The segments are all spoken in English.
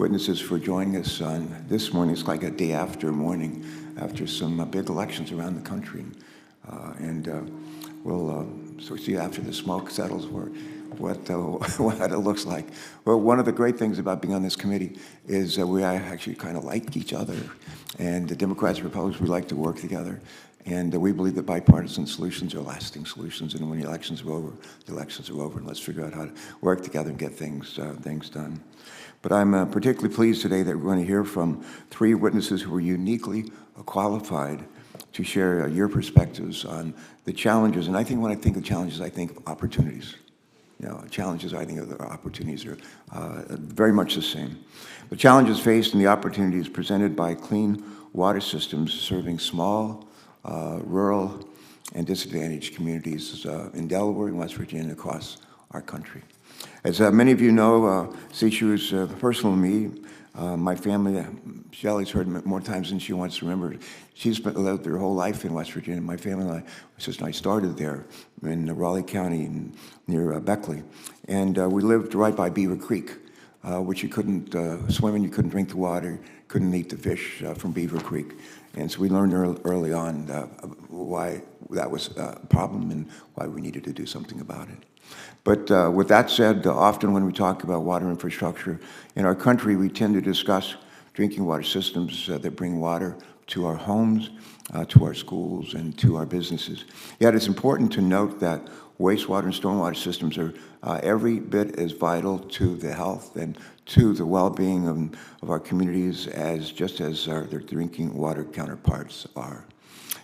witnesses for joining us on this morning. It's like a day after morning, after some big elections around the country. We'll so see after the smoke settles what it looks like. Well, one of the great things about being on this committee is we actually kind of like each other. And the Democrats and Republicans, we like to work together. And we believe that bipartisan solutions are lasting solutions. And when the elections are over, the elections are over. And let's figure out how to work together and get things done. But I'm particularly pleased today that we're going to hear from three witnesses who are uniquely qualified to share your perspectives on the challenges. And I think when I think of challenges, I think of opportunities. You know, challenges, I think, of the opportunities are very much the same. The challenges faced and the opportunities presented by clean water systems serving small, rural, and disadvantaged communities in Delaware and West Virginia and across our country. As many of you know, this issue is personal to me. My family, Shelley's heard more times than she wants to remember. She's lived her whole life in West Virginia. My family and my sister and I started there in Raleigh County near Beckley. And we lived right by Beaver Creek, which you couldn't swim in, you couldn't drink the water, couldn't eat the fish from Beaver Creek. And so we learned early on why that was a problem and why we needed to do something about it. But with that said, often when we talk about water infrastructure in our country, we tend to discuss drinking water systems that bring water to our homes, to our schools, and to our businesses. Yet it's important to note that wastewater and stormwater systems are every bit as vital to the health and to the well-being of our communities just as their drinking water counterparts are.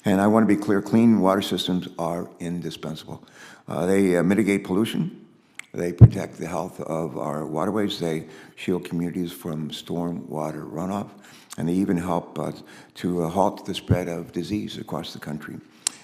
And I want to be clear, clean water systems are indispensable. They mitigate pollution, they protect the health of our waterways, they shield communities from storm water runoff, and they even help to halt the spread of disease across the country.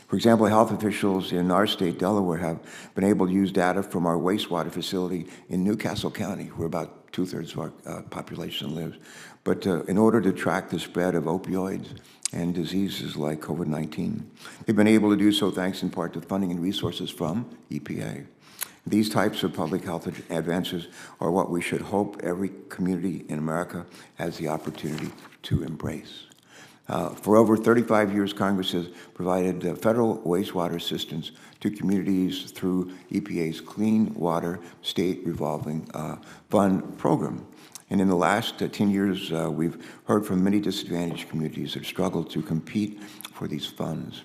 For example, health officials in our state, Delaware, have been able to use data from our wastewater facility in Newcastle County, where about 2/3 of our population lives. But in order to track the spread of opioids and diseases like COVID-19, they've been able to do so thanks in part to funding and resources from EPA. These types of public health advances are what we should hope every community in America has the opportunity to embrace. For over 35 years, Congress has provided federal wastewater assistance to communities through EPA's Clean Water State Revolving Fund program. And in the last 10 years, we've heard from many disadvantaged communities that struggle to compete for these funds.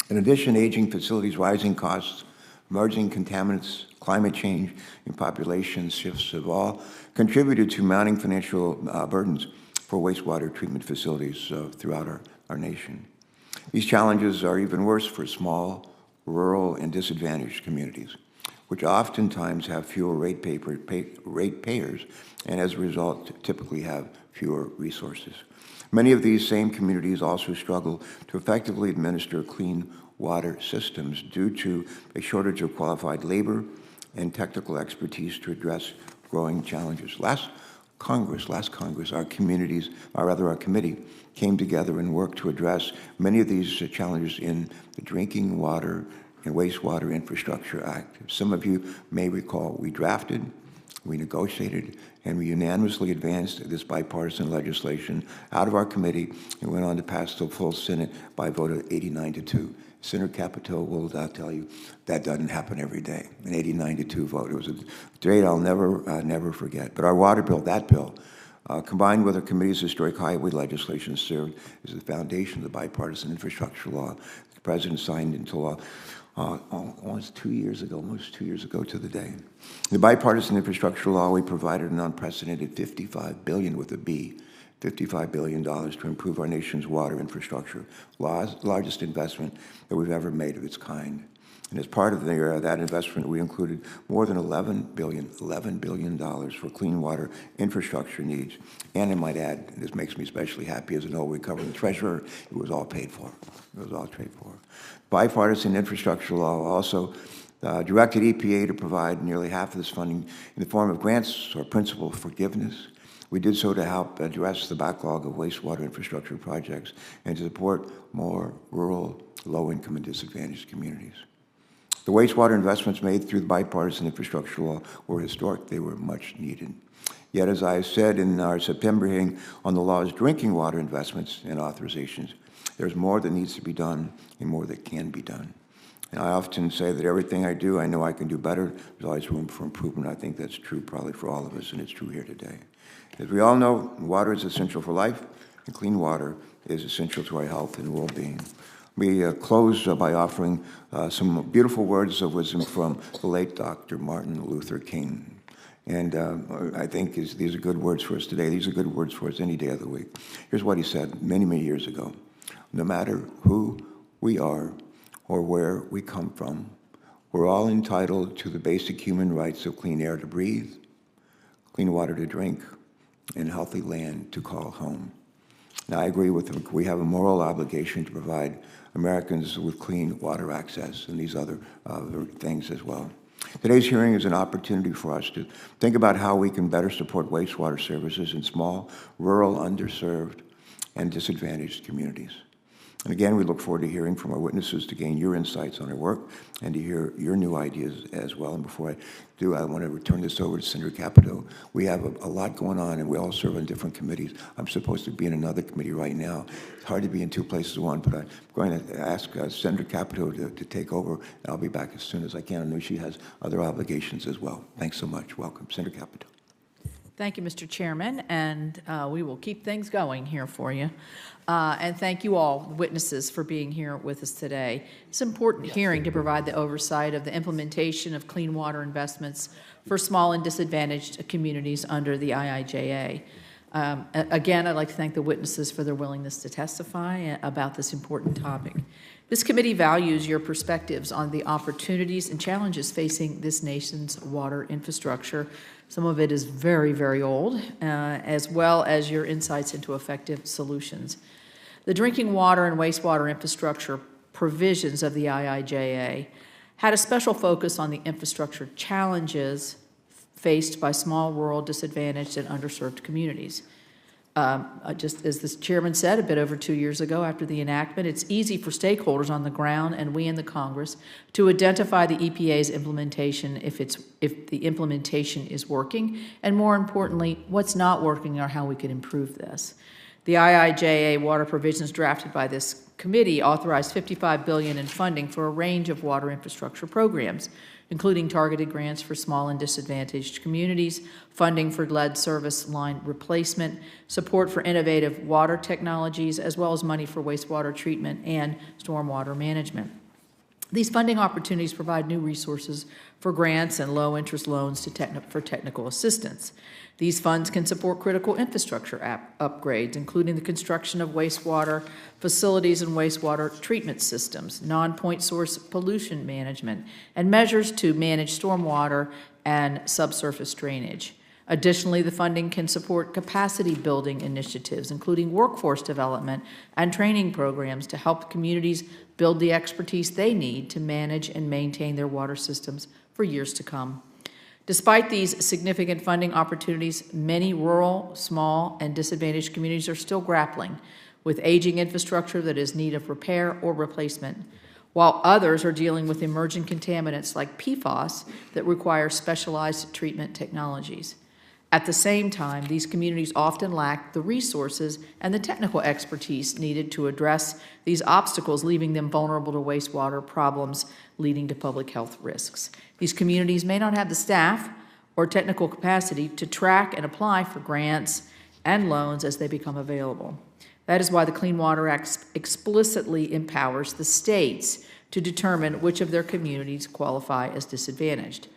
In addition, aging facilities, rising costs, emerging contaminants, climate change, and population shifts have all contributed to mounting financial burdens for wastewater treatment facilities throughout our nation. These challenges are even worse for small, rural, and disadvantaged communities, which oftentimes have fewer ratepayers, and as a result, typically have fewer resources. Many of these same communities also struggle to effectively administer clean water systems due to a shortage of qualified labor and technical expertise to address growing challenges. Last Congress, our committee came together and worked to address many of these challenges in the Drinking Water and Wastewater Infrastructure Act. Some of you may recall we drafted, we negotiated, and we unanimously advanced this bipartisan legislation out of our committee and went on to pass the full Senate by a vote of 89-2. Senator Capito will tell you that doesn't happen every day, an 89-2 vote. It was a date I'll never forget. But our water bill, that bill, combined with our committee's historic highway legislation, served as the foundation of the bipartisan infrastructure law the President signed into law almost 2 years ago to the day. The bipartisan infrastructure law, we provided an unprecedented $55 billion with a B, $55 billion to improve our nation's water infrastructure, largest investment that we've ever made of its kind. And as part of that investment, we included more than $11 billion for clean water infrastructure needs. And I might add, and this makes me especially happy as an old recovering treasurer, it was all paid for. It was all paid for. Bipartisan infrastructure law also directed EPA to provide nearly half of this funding in the form of grants or principal forgiveness. We did so to help address the backlog of wastewater infrastructure projects and to support more rural, low-income, and disadvantaged communities. The wastewater investments made through the bipartisan infrastructure law were historic. They were much needed. Yet, as I said in our September hearing on the law's drinking water investments and authorizations, there's more that needs to be done and more that can be done. And I often say that everything I do, I know I can do better. There's always room for improvement. I think that's true probably for all of us, and it's true here today. As we all know, water is essential for life, and clean water is essential to our health and well-being. We close by offering some beautiful words of wisdom from the late Dr. Martin Luther King. And I think these are good words for us today. These are good words for us any day of the week. Here's what he said many, many years ago. No matter who we are or where we come from, we're all entitled to the basic human rights of clean air to breathe, clean water to drink, and healthy land to call home. Now, I agree with him. We have a moral obligation to provide Americans with clean water access and these other things as well. Today's hearing is an opportunity for us to think about how we can better support wastewater services in small, rural, underserved, and disadvantaged communities. And again, we look forward to hearing from our witnesses to gain your insights on our work and to hear your new ideas as well. And before I do, I want to return this over to Senator Capito. We have a lot going on, and we all serve on different committees. I'm supposed to be in another committee right now. It's hard to be in two places at once, but I'm going to ask Senator Capito to take over, and I'll be back as soon as I can. I know she has other obligations as well. Thanks so much. Welcome, Senator Capito. Thank you, Mr. Chairman, and we will keep things going here for you. And thank you all, witnesses, for being here with us today. It's an important hearing to provide the oversight of the implementation of clean water investments for small and disadvantaged communities under the IIJA. Again, I'd like to thank the witnesses for their willingness to testify about this important topic. This committee values your perspectives on the opportunities and challenges facing this nation's water infrastructure. Some of it is very, very old, as well as your insights into effective solutions. The drinking water and wastewater infrastructure provisions of the IIJA had a special focus on the infrastructure challenges faced by small, rural, disadvantaged, and underserved communities. Just as the chairman said, a bit over 2 years ago after the enactment, it's easy for stakeholders on the ground and we in the Congress to identify the EPA's implementation if the implementation is working, and more importantly, what's not working or how we can improve this. The IIJA water provisions drafted by this committee authorized $55 billion in funding for a range of water infrastructure programs, including targeted grants for small and disadvantaged communities, funding for lead service line replacement, support for innovative water technologies, as well as money for wastewater treatment and stormwater management. These funding opportunities provide new resources for grants and low-interest loans for technical assistance. These funds can support critical infrastructure upgrades, including the construction of wastewater facilities and wastewater treatment systems, non-point source pollution management, and measures to manage stormwater and subsurface drainage. Additionally, the funding can support capacity building initiatives, including workforce development and training programs to help communities build the expertise they need to manage and maintain their water systems for years to come. Despite these significant funding opportunities, many rural, small, and disadvantaged communities are still grappling with aging infrastructure that is in need of repair or replacement, while others are dealing with emerging contaminants like PFAS that require specialized treatment technologies. At the same time, these communities often lack the resources and the technical expertise needed to address these obstacles, leaving them vulnerable to wastewater problems leading to public health risks. These communities may not have the staff or technical capacity to track and apply for grants and loans as they become available. That is why the Clean Water Act explicitly empowers the states to determine which of their communities qualify as disadvantaged.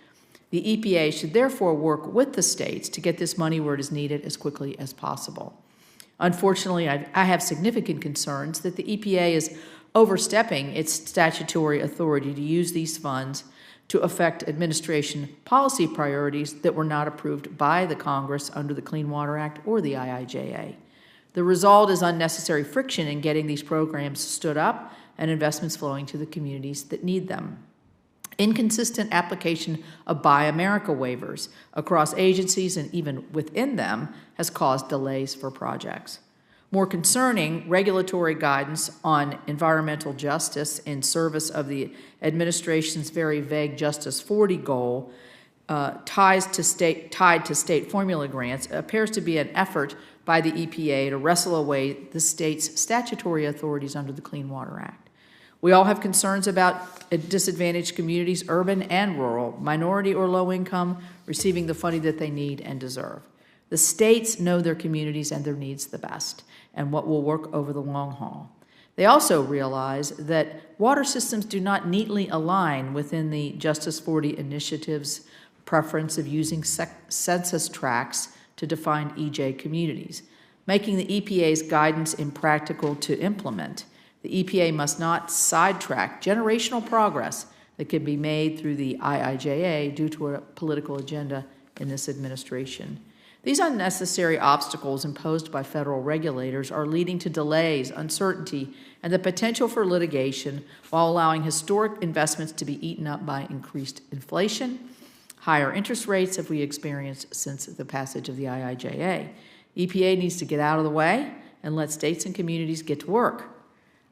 The EPA should therefore work with the states to get this money where it is needed as quickly as possible. Unfortunately, I have significant concerns that the EPA is overstepping its statutory authority to use these funds to affect administration policy priorities that were not approved by the Congress under the Clean Water Act or the IIJA. The result is unnecessary friction in getting these programs stood up and investments flowing to the communities that need them. Inconsistent application of Buy America waivers across agencies and even within them has caused delays for projects. More concerning, regulatory guidance on environmental justice in service of the administration's very vague Justice 40 goal tied to state formula grants appears to be an effort by the EPA to wrestle away the state's statutory authorities under the Clean Water Act. We all have concerns about disadvantaged communities, urban and rural, minority or low income, receiving the funding that they need and deserve. The states know their communities and their needs the best and what will work over the long haul. They also realize that water systems do not neatly align within the Justice 40 initiative's preference of using census tracts to define EJ communities, making the EPA's guidance impractical to implement. The EPA must not sidetrack generational progress that can be made through the IIJA due to a political agenda in this administration. These unnecessary obstacles imposed by federal regulators are leading to delays, uncertainty, and the potential for litigation while allowing historic investments to be eaten up by increased inflation, higher interest rates as we experienced since the passage of the IIJA. EPA needs to get out of the way and let states and communities get to work.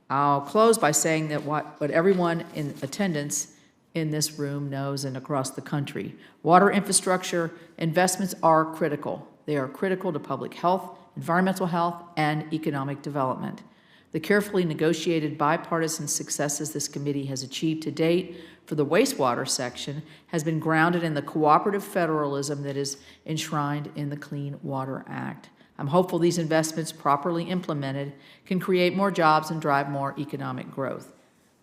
I'll close by saying that what everyone in attendance in this room knows and across the country. Water infrastructure investments are critical. They are critical to public health, environmental health, and economic development. The carefully negotiated bipartisan successes this committee has achieved to date for the wastewater section has been grounded in the cooperative federalism that is enshrined in the Clean Water Act. I'm hopeful these investments, properly implemented, can create more jobs and drive more economic growth.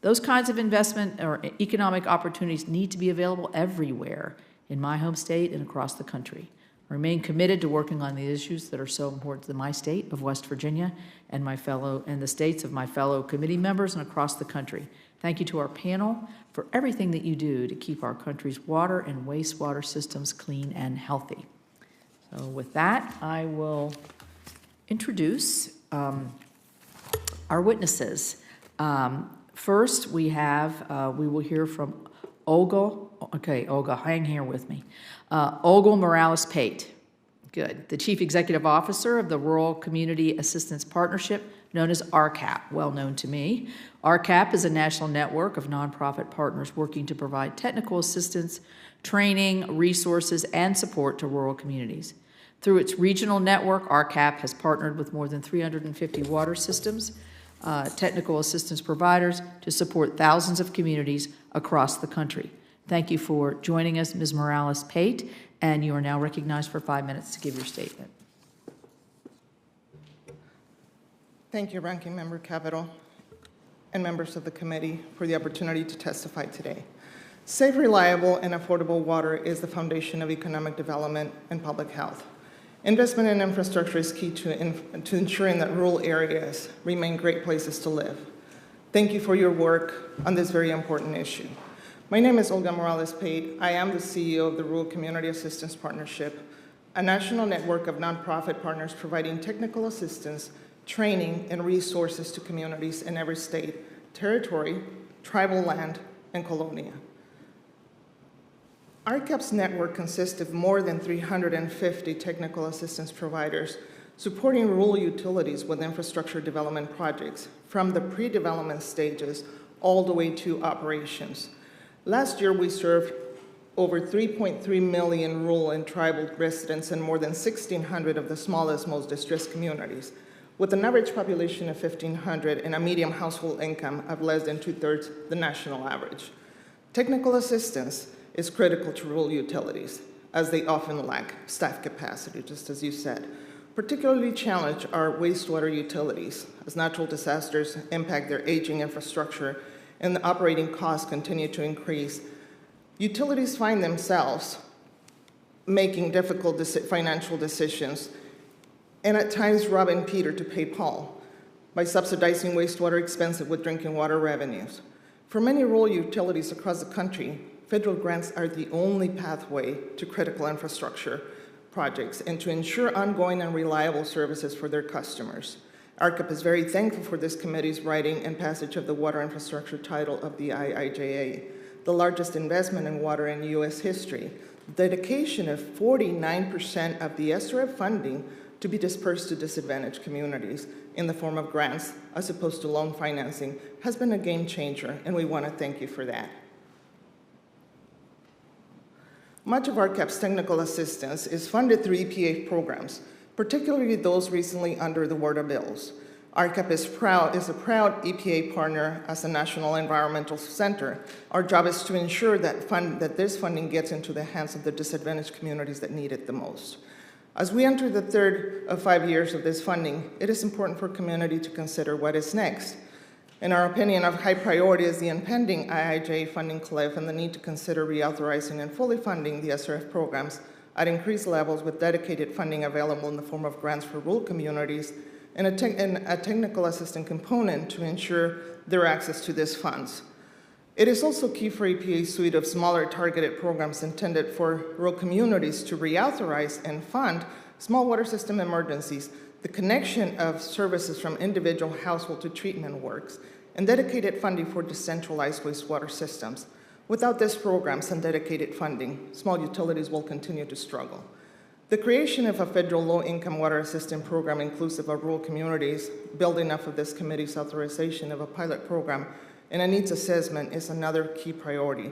Those kinds of investment or economic opportunities need to be available everywhere in my home state and across the country. I remain committed to working on the issues that are so important to my state of West Virginia and the states of my fellow committee members and across the country. Thank you to our panel for everything that you do to keep our country's water and wastewater systems clean and healthy. So with that, I will introduce our witnesses. First, we will hear from Olga. Okay, Olga, hang here with me. Olga Morales-Pate, good. The Chief Executive Officer of the Rural Community Assistance Partnership, known as RCAP, well known to me. RCAP is a national network of nonprofit partners working to provide technical assistance, training, resources, and support to rural communities. Through its regional network, RCAP has partnered with more than 350 water systems, technical assistance providers to support thousands of communities across the country. Thank you for joining us, Ms. Morales-Pate, and you are now recognized for 5 minutes to give your statement. Thank you, Ranking Member Capito, and members of the committee for the opportunity to testify today. Safe, reliable, and affordable water is the foundation of economic development and public health. Investment in infrastructure is key to ensuring that rural areas remain great places to live. Thank you for your work on this very important issue. My name is Olga Morales-Pate. I am the CEO of the Rural Community Assistance Partnership, a national network of nonprofit partners providing technical assistance, training, and resources to communities in every state, territory, tribal land, and colonia. RCAP's network consists of more than 350 technical assistance providers supporting rural utilities with infrastructure development projects from the pre-development stages all the way to operations. Last year, we served over 3.3 million rural and tribal residents in more than 1,600 of the smallest, most distressed communities, with an average population of 1,500 and a median household income of less than 2/3 the national average. Technical assistance is critical to rural utilities, as they often lack staff capacity, just as you said. Particularly challenged are wastewater utilities, as natural disasters impact their aging infrastructure and the operating costs continue to increase. Utilities find themselves making difficult financial decisions and at times robbing Peter to pay Paul by subsidizing wastewater expenses with drinking water revenues. For many rural utilities across the country, federal grants are the only pathway to critical infrastructure projects and to ensure ongoing and reliable services for their customers. RCAP is very thankful for this committee's writing and passage of the water infrastructure title of the IIJA, the largest investment in water in U.S. history. The dedication of 49% of the SRF funding to be dispersed to disadvantaged communities in the form of grants as opposed to loan financing has been a game changer, and we want to thank you for that. Much of RCAP's technical assistance is funded through EPA programs, particularly those recently under the water bills. RCAP is a proud EPA partner as a national environmental center. Our job is to ensure that this funding gets into the hands of the disadvantaged communities that need it the most. As we enter the third of 5 years of this funding, it is important for community to consider what is next. In our opinion, of high priority is the impending IIJA funding cliff and the need to consider reauthorizing and fully funding the SRF programs at increased levels with dedicated funding available in the form of grants for rural communities and a technical assistance component to ensure their access to these funds. It is also key for EPA's suite of smaller targeted programs intended for rural communities to reauthorize and fund small water system emergencies, the connection of services from individual household to treatment works, and dedicated funding for decentralized wastewater systems. Without these programs and dedicated funding, small utilities will continue to struggle. The creation of a federal low-income water assistance program inclusive of rural communities, building off of this committee's authorization of a pilot program, and a needs assessment is another key priority.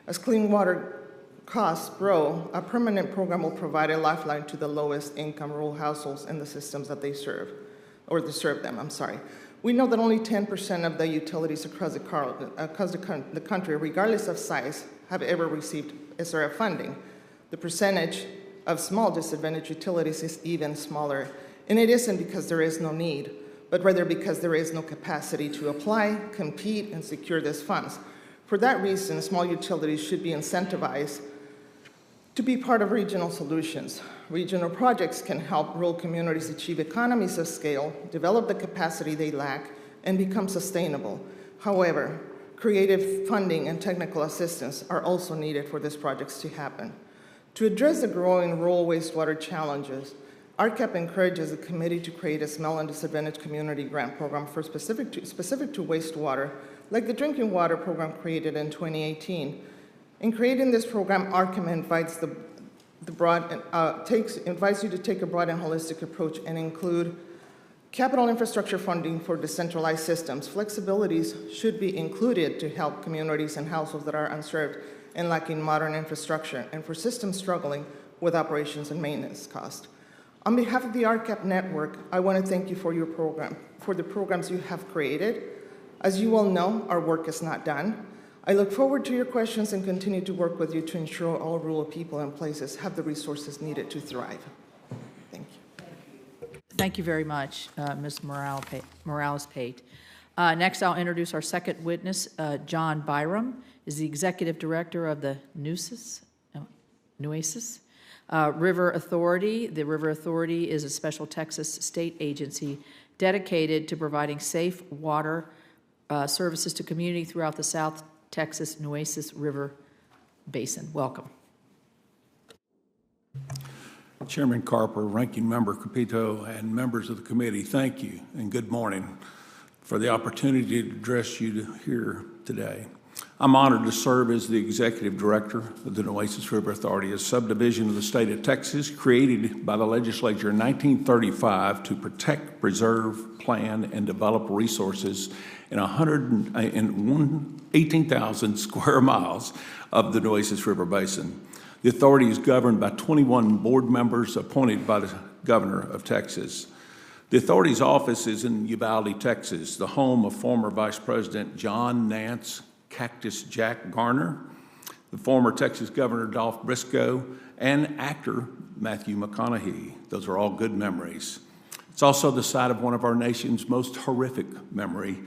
As clean water costs grow, a permanent program will provide a lifeline to the lowest income rural households in the systems that they serve, or to serve them, I'm sorry. We know that only 10% of the utilities across the country, regardless of size, have ever received SRF funding. The percentage of small disadvantaged utilities is even smaller, and it isn't because there is no need, but rather because there is no capacity to apply, compete, and secure these funds. For that reason, small utilities should be incentivized to be part of regional solutions. Regional projects can help rural communities achieve economies of scale, develop the capacity they lack, and become sustainable. However, creative funding and technical assistance are also needed for these projects to happen. To address the growing rural wastewater challenges, RCAP encourages the committee to create a small and disadvantaged community grant program for specific to wastewater, like the drinking water program created in 2018. In creating this program, RCAP invites invites you to take a broad and holistic approach and include capital infrastructure funding for decentralized systems. Flexibilities should be included to help communities and households that are unserved and lacking modern infrastructure, and for systems struggling with operations and maintenance costs. On behalf of the RCAP network, I want to thank you for the programs you have created. As you all know, our work is not done. I look forward to your questions and continue to work with you to ensure all rural people and places have the resources needed to thrive. Thank you. Thank you very much, Ms. Morales-Pate. Next, I'll introduce our second witness. John Byram is the Executive Director of the Nueces River Authority. The River Authority is a special Texas state agency dedicated to providing safe water services to community throughout the South Texas Nueces River Basin. Welcome. Chairman Carper, Ranking Member Capito, and members of the committee, thank you and good morning for the opportunity to address you here today. I'm honored to serve as the Executive Director of the Nueces River Authority, a subdivision of the state of Texas created by the legislature in 1935 to protect, preserve, plan, and develop resources in 18,000 square miles of the Nueces River Basin. The authority is governed by 21 board members appointed by the governor of Texas. The authority's office is in Uvalde, Texas, the home of former Vice President John Nance Cactus Jack Garner, the former Texas Governor Dolph Briscoe, and actor Matthew McConaughey. Those are all good memories. It's also the site of one of our nation's most horrific memory.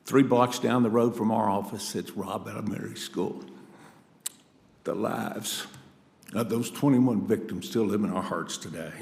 3 blocks down the road from our office, it's Robb Elementary School. The lives of those 21 victims still live in our hearts today.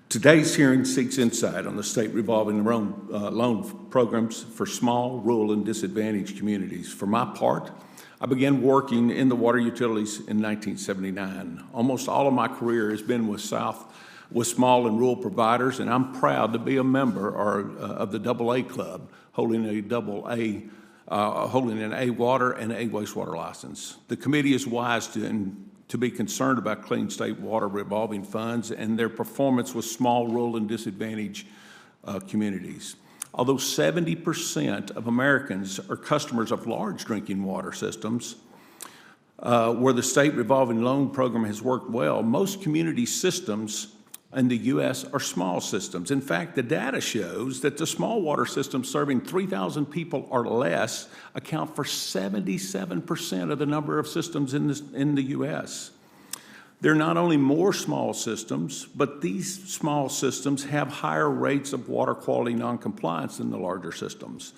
Today's hearing seeks insight on the state revolving loan programs for small, rural, and disadvantaged communities. For my part, I began working in the water utilities in 1979. Almost all of my career has been with small and rural providers, and I'm proud to be a member of the AA Club, holding an A water and A wastewater license. The committee is wise to be concerned about clean state water revolving funds and their performance with small, rural, and disadvantaged communities. Although 70% of Americans are customers of large drinking water systems, where the state revolving loan program has worked well, most community systems in the U.S. are small systems. In fact, the data shows that the small water systems serving 3,000 people or less account for 77% of the number of systems in the U.S. There are not only more small systems, but these small systems have higher rates of water quality noncompliance than the larger systems.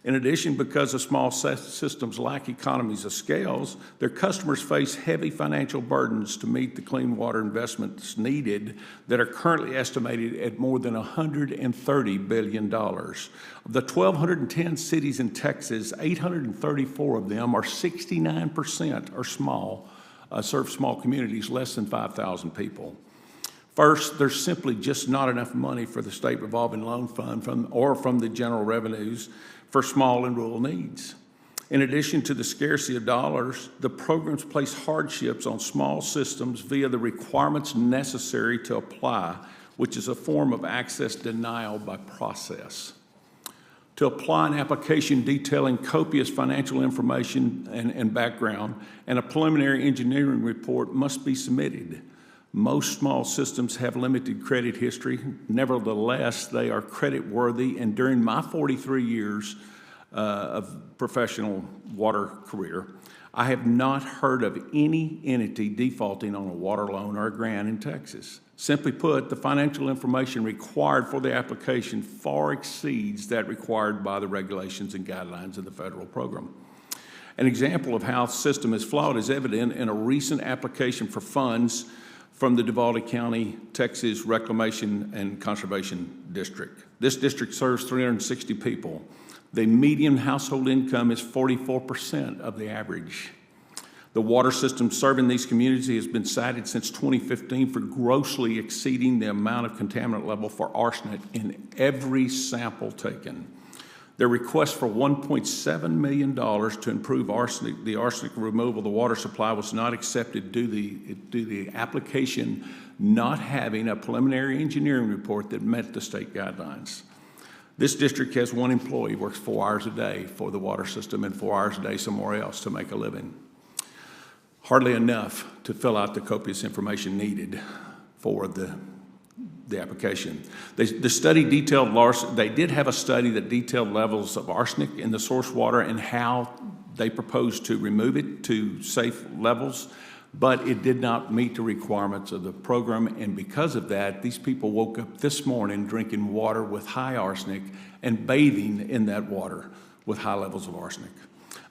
In addition, because the small systems lack economies of scales, their customers face heavy financial burdens to meet the clean water investments needed that are currently estimated at more than $130 billion. Of the 1,210 cities in Texas, 834 of them, or 69%, are small, serve small communities, less than 5,000 people. First, there's simply just not enough money for the state revolving loan fund from the general revenues for small and rural needs. In addition to the scarcity of dollars, the programs place hardships on small systems via the requirements necessary to apply, which is a form of access denial by process. To apply an application detailing copious financial information and background, and a preliminary engineering report must be submitted. Most small systems have limited credit history. Nevertheless, they are credit worthy, and during my 43 years of professional water career, I have not heard of any entity defaulting on a water loan or a grant in Texas. Simply put, the financial information required for the application far exceeds that required by the regulations and guidelines of the federal program. An example of how the system is flawed is evident in a recent application for funds from the Duvalde County, Texas Reclamation and Conservation District. This district serves 360 people. The median household income is 44% of the average. The water system serving these communities has been cited since 2015 for grossly exceeding the amount of contaminant level for arsenic in every sample taken. Their request for $1.7 million to improve the arsenic removal of the water supply was not accepted due to the application not having a preliminary engineering report that met the state guidelines. This district has one employee, works 4 hours a day for the water system and 4 hours a day somewhere else to make a living. Hardly enough to fill out the copious information needed for the application. The study detailed, they did have a study that detailed levels of arsenic in the source water and how they proposed to remove it to safe levels, but it did not meet the requirements of the program, and because of that, these people woke up this morning drinking water with high arsenic and bathing in that water with high levels of arsenic.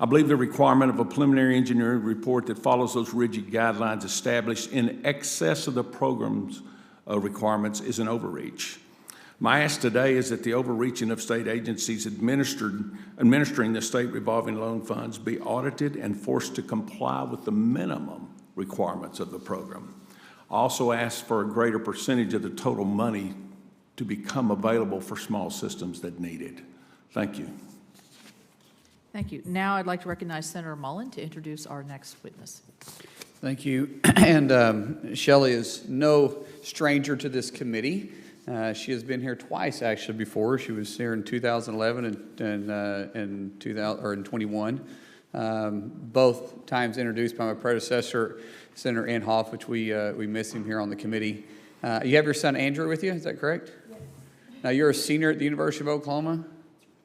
I believe the requirement of a preliminary engineering report that follows those rigid guidelines established in excess of the program's requirements is an overreach. My ask today is that the overreaching of state agencies administering the state revolving loan funds be audited and forced to comply with the minimum requirements of the program. I also ask for a greater percentage of the total money to become available for small systems that need it. Thank you. Thank you. Now I'd like to recognize Senator Mullen to introduce our next witness. Thank you. And Shelley is no stranger to this committee. She has been here twice, actually, before. She was here in 2011 and 2021. Both times introduced by my predecessor, Senator Inhofe, which we miss him here on the committee. You have your son Andrew with you, is that correct? Yes. Now, you're a senior at the University of Oklahoma?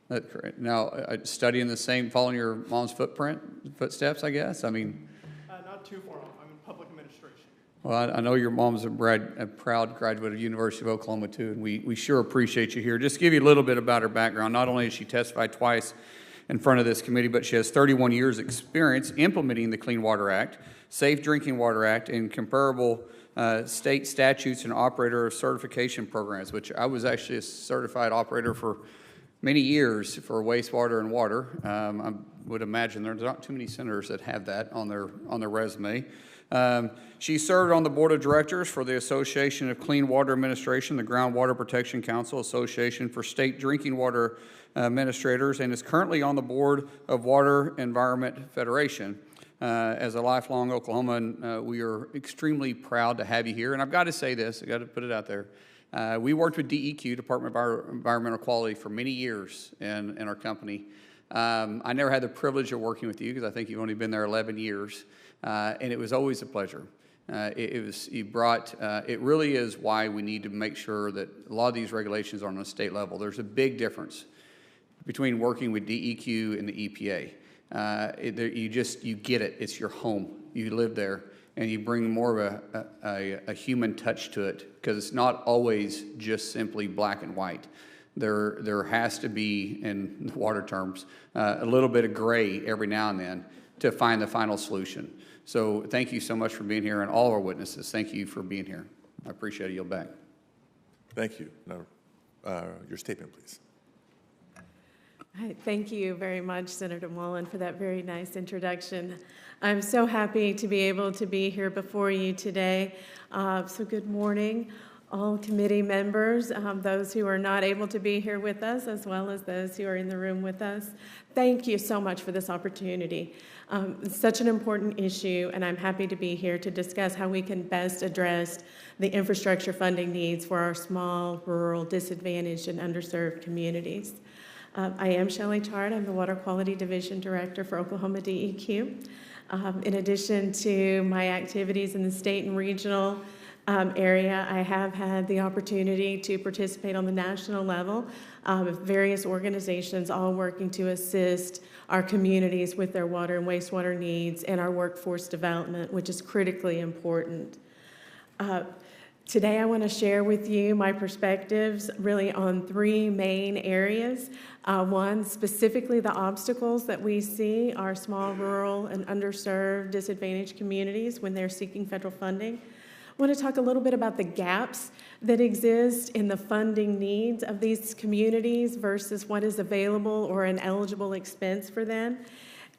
That's correct. Now, studying the same, following your mom's footsteps, I guess? I mean... not too far off. I'm in public administration. Well, I know your mom's a proud graduate of the University of Oklahoma, too, and we sure appreciate you here. Just to give you a little bit about her background, not only has she testified twice in front of this committee, but she has 31 years' experience implementing the Clean Water Act, Safe Drinking Water Act, and comparable state statutes and operator certification programs, which I was actually a certified operator for many years for wastewater and water. I would imagine there's not too many senators that have that on their resume. She served on the board of directors for the Association of Clean Water Administration, the Groundwater Protection Council, Association for State Drinking Water Administrators, and is currently on the board of Water Environment Federation. As a lifelong Oklahoman, we are extremely proud to have you here. And I've got to say this, I've got to put it out there. We worked with DEQ, Department of Environmental Quality, for many years in our company. I never had the privilege of working with you because I think you've only been there 11 years. and it was always a pleasure. It really is why we need to make sure that a lot of these regulations are on a state level. There's a big difference between working with DEQ and the EPA. You get it. It's your home. You live there, and you bring more of a human touch to it, because it's not always just simply black and white. There has to be, in water terms, a little bit of gray every now and then to find the final solution. So thank you so much for being here, and all our witnesses, thank you for being here. I appreciate it. Yield back. Thank you. Now, your statement, please. Hi, thank you very much, Senator Mullen, for that very nice introduction. I'm so happy to be able to be here before you today. So good morning, all committee members, those who are not able to be here with us, as well as those who are in the room with us. Thank you so much for this opportunity. It's such an important issue, and I'm happy to be here to discuss how we can best address the infrastructure funding needs for our small, rural, disadvantaged, and underserved communities. I am Shelley Chard. I'm the Water Quality Division Director for Oklahoma DEQ. In addition to my activities in the state and regional area, I have had the opportunity to participate on the national level with various organizations, all working to assist our communities with their water and wastewater needs and our workforce development, which is critically important. Today I want to share with you my perspectives really on three main areas. One, specifically the obstacles that we see our small, rural, and underserved, disadvantaged communities when they're seeking federal funding. I want to talk a little bit about the gaps that exist in the funding needs of these communities versus what is available or an eligible expense for them.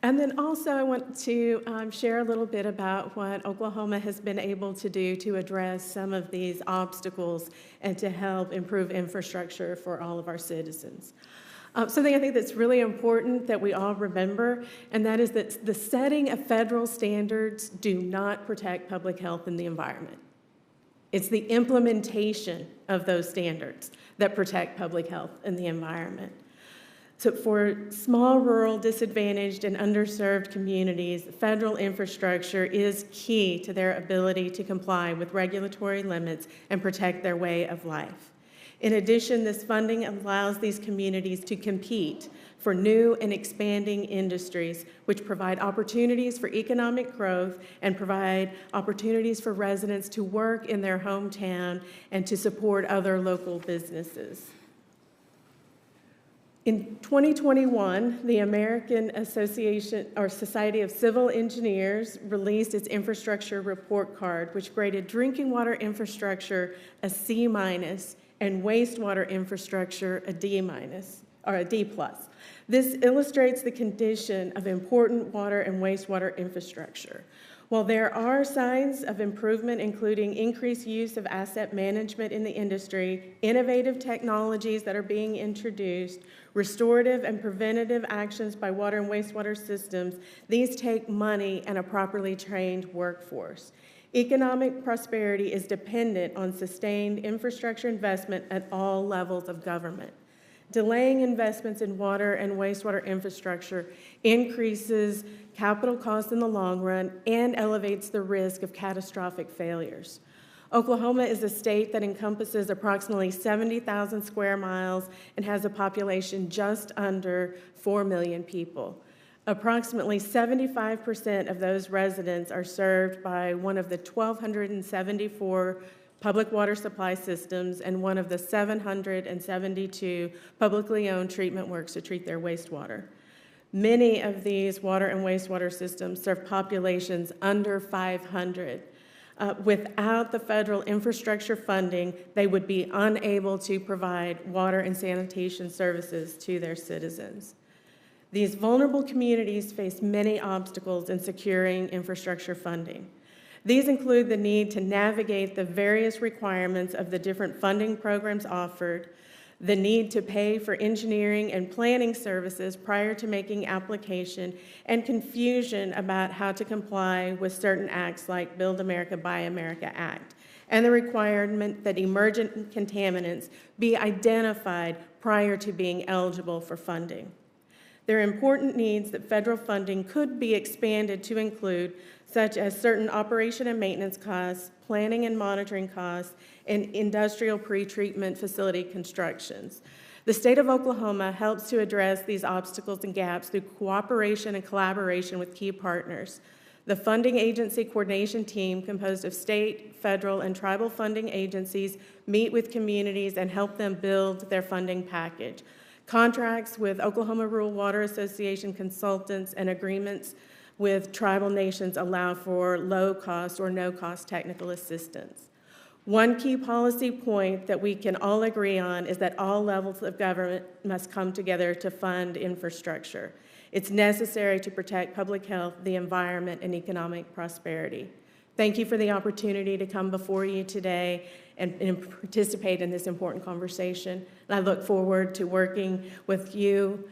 And then also I want to share a little bit about what Oklahoma has been able to do to address some of these obstacles and to help improve infrastructure for all of our citizens. Something I think that's really important that we all remember, and that is that the setting of federal standards do not protect public health and the environment. It's the implementation of those standards that protect public health and the environment. So for small, rural, disadvantaged, and underserved communities, federal infrastructure is key to their ability to comply with regulatory limits and protect their way of life. In addition, this funding allows these communities to compete for new and expanding industries, which provide opportunities for economic growth and provide opportunities for residents to work in their hometown and to support other local businesses. In 2021, the American Society of Civil Engineers released its infrastructure report card, which graded drinking water infrastructure a C- and wastewater infrastructure a D- or a D+. This illustrates the condition of important water and wastewater infrastructure. While there are signs of improvement, including increased use of asset management in the industry, innovative technologies that are being introduced, restorative and preventative actions by water and wastewater systems, these take money and a properly trained workforce. Economic prosperity is dependent on sustained infrastructure investment at all levels of government. Delaying investments in water and wastewater infrastructure increases capital costs in the long run and elevates the risk of catastrophic failures. Oklahoma is a state that encompasses approximately 70,000 square miles and has a population just under 4 million people. Approximately 75% of those residents are served by one of the 1,274 public water supply systems and one of the 772 publicly owned treatment works to treat their wastewater. Many of these water and wastewater systems serve populations under 500. Without the federal infrastructure funding, they would be unable to provide water and sanitation services to their citizens. These vulnerable communities face many obstacles in securing infrastructure funding. These include the need to navigate the various requirements of the different funding programs offered, the need to pay for engineering and planning services prior to making application, and confusion about how to comply with certain acts like Build America, Buy America Act, and the requirement that emergent contaminants be identified prior to being eligible for funding. There are important needs that federal funding could be expanded to include, such as certain operation and maintenance costs, planning and monitoring costs, and industrial pretreatment facility constructions. The state of Oklahoma helps to address these obstacles and gaps through cooperation and collaboration with key partners. The funding agency coordination team, composed of state, federal, and tribal funding agencies, meet with communities and help them build their funding package. Contracts with Oklahoma Rural Water Association consultants and agreements with tribal nations allow for low-cost or no-cost technical assistance. One key policy point that we can all agree on is that all levels of government must come together to fund infrastructure. It's necessary to protect public health, the environment, and economic prosperity. Thank you for the opportunity to come before you today and participate in this important conversation. And I look forward to working with you,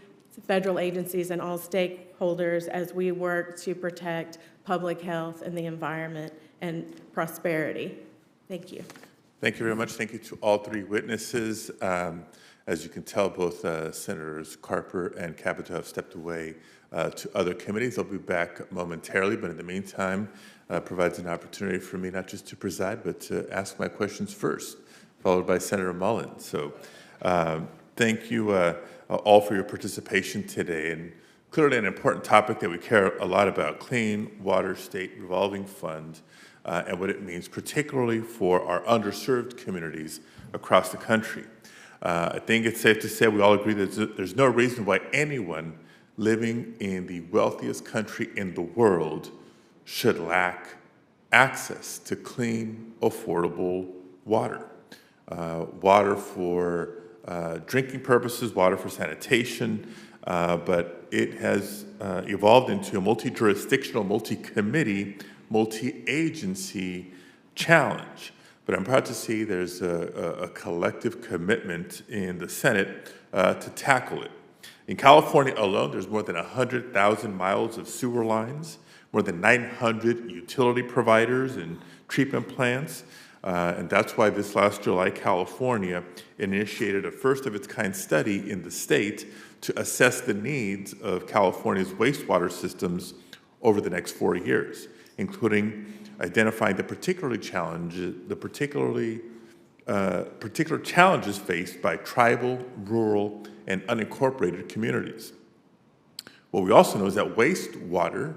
federal agencies, and all stakeholders as we work to protect public health and the environment and prosperity. Thank you. Thank you very much. Thank you to all three witnesses. As you can tell, both Senators Carper and Capito have stepped away to other committees. They'll be back momentarily, but in the meantime, provides an opportunity for me not just to preside, but to ask my questions first, followed by Senator Mullen. So thank you all for your participation today. And clearly an important topic that we care a lot about, Clean Water State Revolving Fund, and what it means, particularly for our underserved communities across the country. I think it's safe to say we all agree that there's no reason why anyone living in the wealthiest country in the world should lack access to clean, affordable water. Water for drinking purposes, water for sanitation, but it has evolved into a multi-jurisdictional, multi-committee, multi-agency challenge. But I'm proud to see there's a collective commitment in the Senate to tackle it. In California alone, there's more than 100,000 miles of sewer lines, more than 900 utility providers and treatment plants. And that's why this last July, California initiated a first-of-its-kind study in the state to assess the needs of California's wastewater systems over the next 4 years, including identifying the particular challenges faced by tribal, rural, and unincorporated communities. What we also know is that wastewater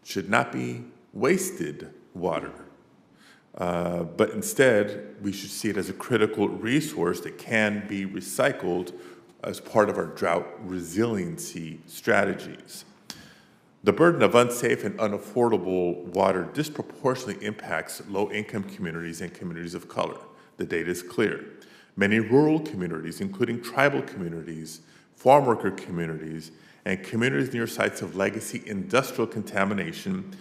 should not be wasted water, but instead we should see it as a critical resource that can be recycled as part of our drought resiliency strategies. The burden of unsafe and unaffordable water disproportionately impacts low-income communities and communities of color. The data is clear. Many rural communities, including tribal communities, farm worker communities, and communities near sites of legacy industrial contamination,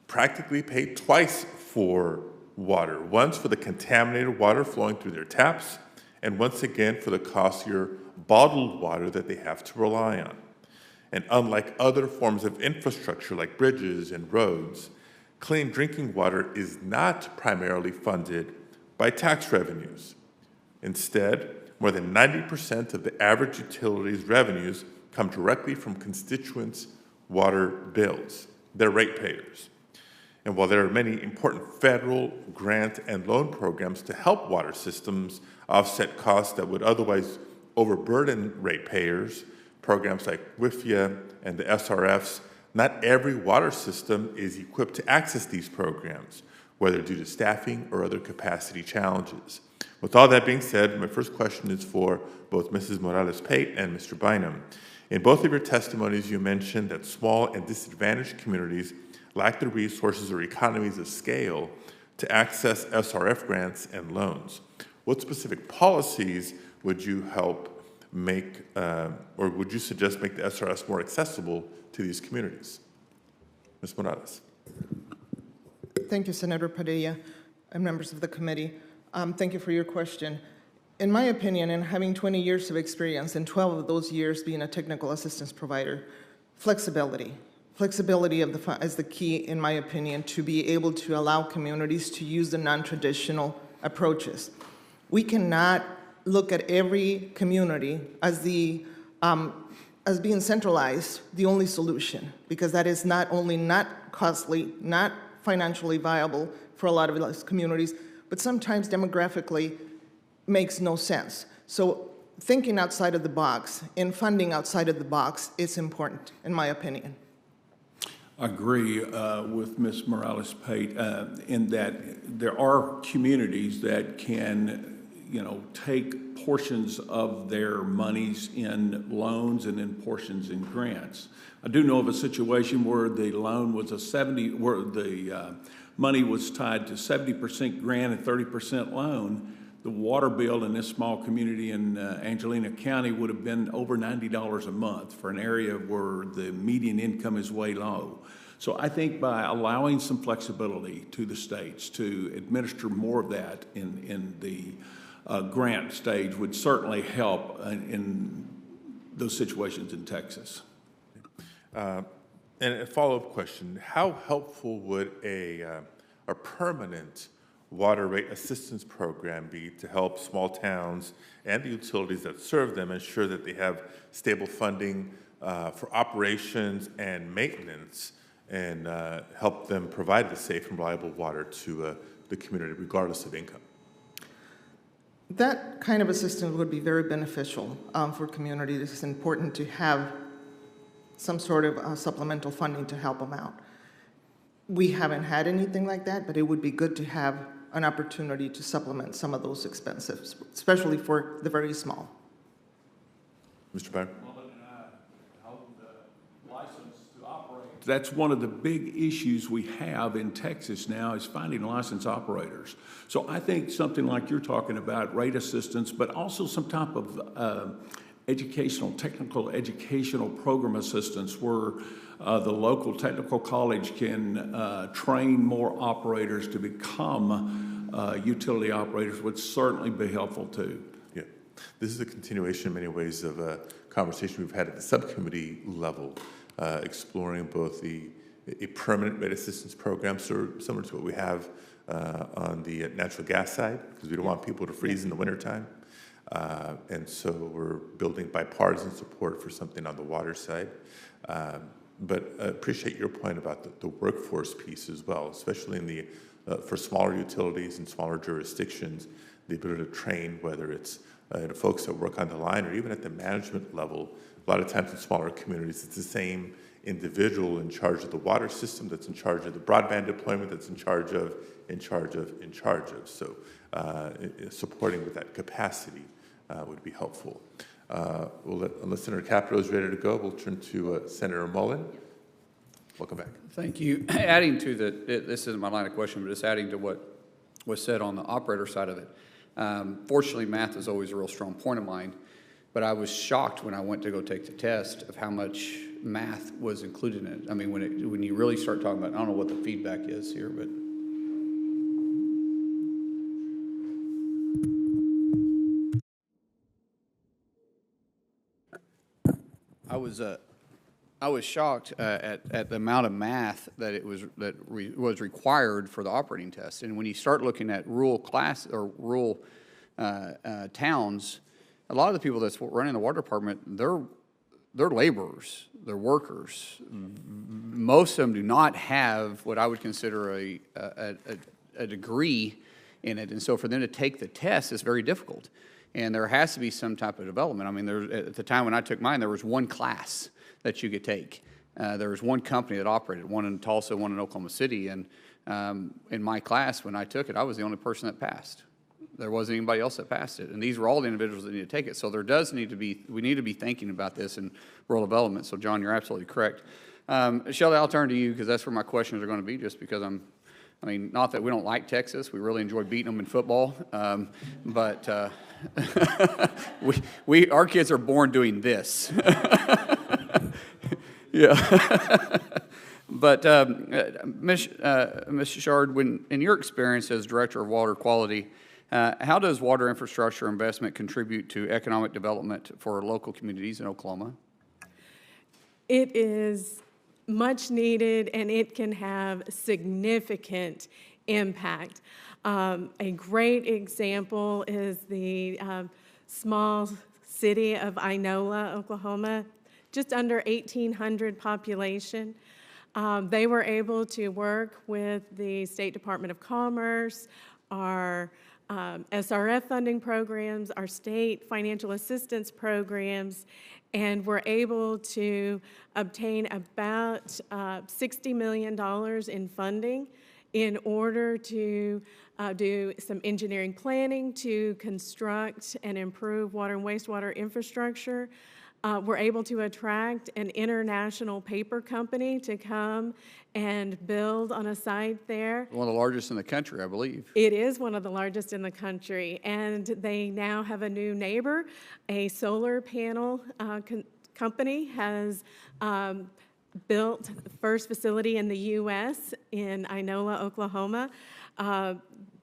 practically pay twice for water, once for the contaminated water flowing through their taps, and once again for the costlier bottled water that they have to rely on. And unlike other forms of infrastructure like bridges and roads, clean drinking water is not primarily funded by tax revenues. Instead, more than 90% of the average utilities revenues come directly from constituents' water bills, their ratepayers. And while there are many important federal grant and loan programs to help water systems offset costs that would otherwise overburden ratepayers, programs like WIFIA and the SRFs, not every water system is equipped to access these programs, whether due to staffing or other capacity challenges. With all that being said, my first question is for both Mrs. Morales-Pate and Mr. Bynum. In both of your testimonies, you mentioned that small and disadvantaged communities lack the resources or economies of scale to access SRF grants and loans. What specific policies would you help make, or would you suggest make the SRS more accessible to these communities? Ms. Morales. Thank you, Senator Padilla and members of the committee. Thank you for your question. In my opinion, and having 20 years of experience, and 12 of those years being a technical assistance provider, flexibility. Flexibility is the key, in my opinion, to be able to allow communities to use the non-traditional approaches. We cannot look at every community as the as being centralized the only solution, because that is not only not costly, not financially viable for a lot of those communities, but sometimes demographically makes no sense. So thinking outside of the box and funding outside of the box is important, in my opinion. I agree with Ms. Morales-Pate in that there are communities that can, take portions of their monies in loans and in portions in grants. I do know of a situation where the loan was where the money was tied to 70% grant and 30% loan. The water bill in this small community in Angelina County would have been over $90 a month for an area where the median income is way low. So I think by allowing some flexibility to the states to administer more of that in the grant stage would certainly help in those situations in Texas. And a follow-up question, how helpful would a permanent water rate assistance program be to help small towns and the utilities that serve them ensure that they have stable funding for operations and maintenance and help them provide the safe and reliable water to the community regardless of income? That kind of assistance would be very beneficial for communities. It's important to have some sort of supplemental funding to help them out. We haven't had anything like that, but it would be good to have an opportunity to supplement some of those expenses, especially for the very small. Mr. Byron? That's one of the big issues we have in Texas now is finding licensed operators. So I think something like you're talking about, rate assistance, but also some type of technical educational program assistance where the local technical college can train more operators to become utility operators would certainly be helpful too. Yeah, this is a continuation in many ways of a conversation we've had at the subcommittee level, exploring both a permanent rate assistance program, similar to what we have on the natural gas side, because we don't want people to freeze in the wintertime. And so we're building bipartisan support for something on the water side. But I appreciate your point about the workforce piece as well, especially in the for smaller utilities and smaller jurisdictions, the ability to train, whether it's folks that work on the line or even at the management level. A lot of times in smaller communities, it's the same individual in charge of the water system that's in charge of the broadband deployment, that's in charge of. So supporting with that capacity would be helpful. Unless Senator Capito is ready to go, we'll turn to Senator Mullen. Welcome back. Thank you. Adding to this isn't my line of question, but just adding to what was said on the operator side of it. Fortunately, math is always a real strong point of mine, but I was shocked when I went to go take the test of how much math was included in it. I mean, when you really start talking about, I don't know what the feedback is here, but I was shocked at the amount of math that was required for the operating test. And when you start looking at rural towns, a lot of the people that's running the water department, they're laborers, they're workers. Most of them do not have what I would consider a degree in it, and so for them to take the test is very difficult. And there has to be some type of development. I mean, at the time when I took mine, there was one class that you could take. There was one company that operated, one in Tulsa, one in Oklahoma City, and in my class, when I took it, I was the only person that passed. There wasn't anybody else that passed it, and these were all the individuals that need to take it. So we need to be thinking about this in rural development. So John, you're absolutely correct. Shelley, I'll turn to you because that's where my questions are going to be, just because not that we don't like Texas, we really enjoy beating them in football, but our kids are born doing this. Yeah. But Ms. Shard, in your experience as Director of Water Quality, how does water infrastructure investment contribute to economic development for local communities in Oklahoma? It is much needed, and it can have significant impact. A great example is the small city of Inola, Oklahoma. just under 1,800 population. They were able to work with the State Department of Commerce, our SRF funding programs, our state financial assistance programs, and were able to obtain about $60 million in funding in order to do some engineering planning to construct and improve water and wastewater infrastructure. We're able to attract an international paper company to come and build on a site there. One of the largest in the country, I believe. It is one of the largest in the country, and they now have a new neighbor. A solar panel company has built the first facility in the U.S. in Inola, Oklahoma.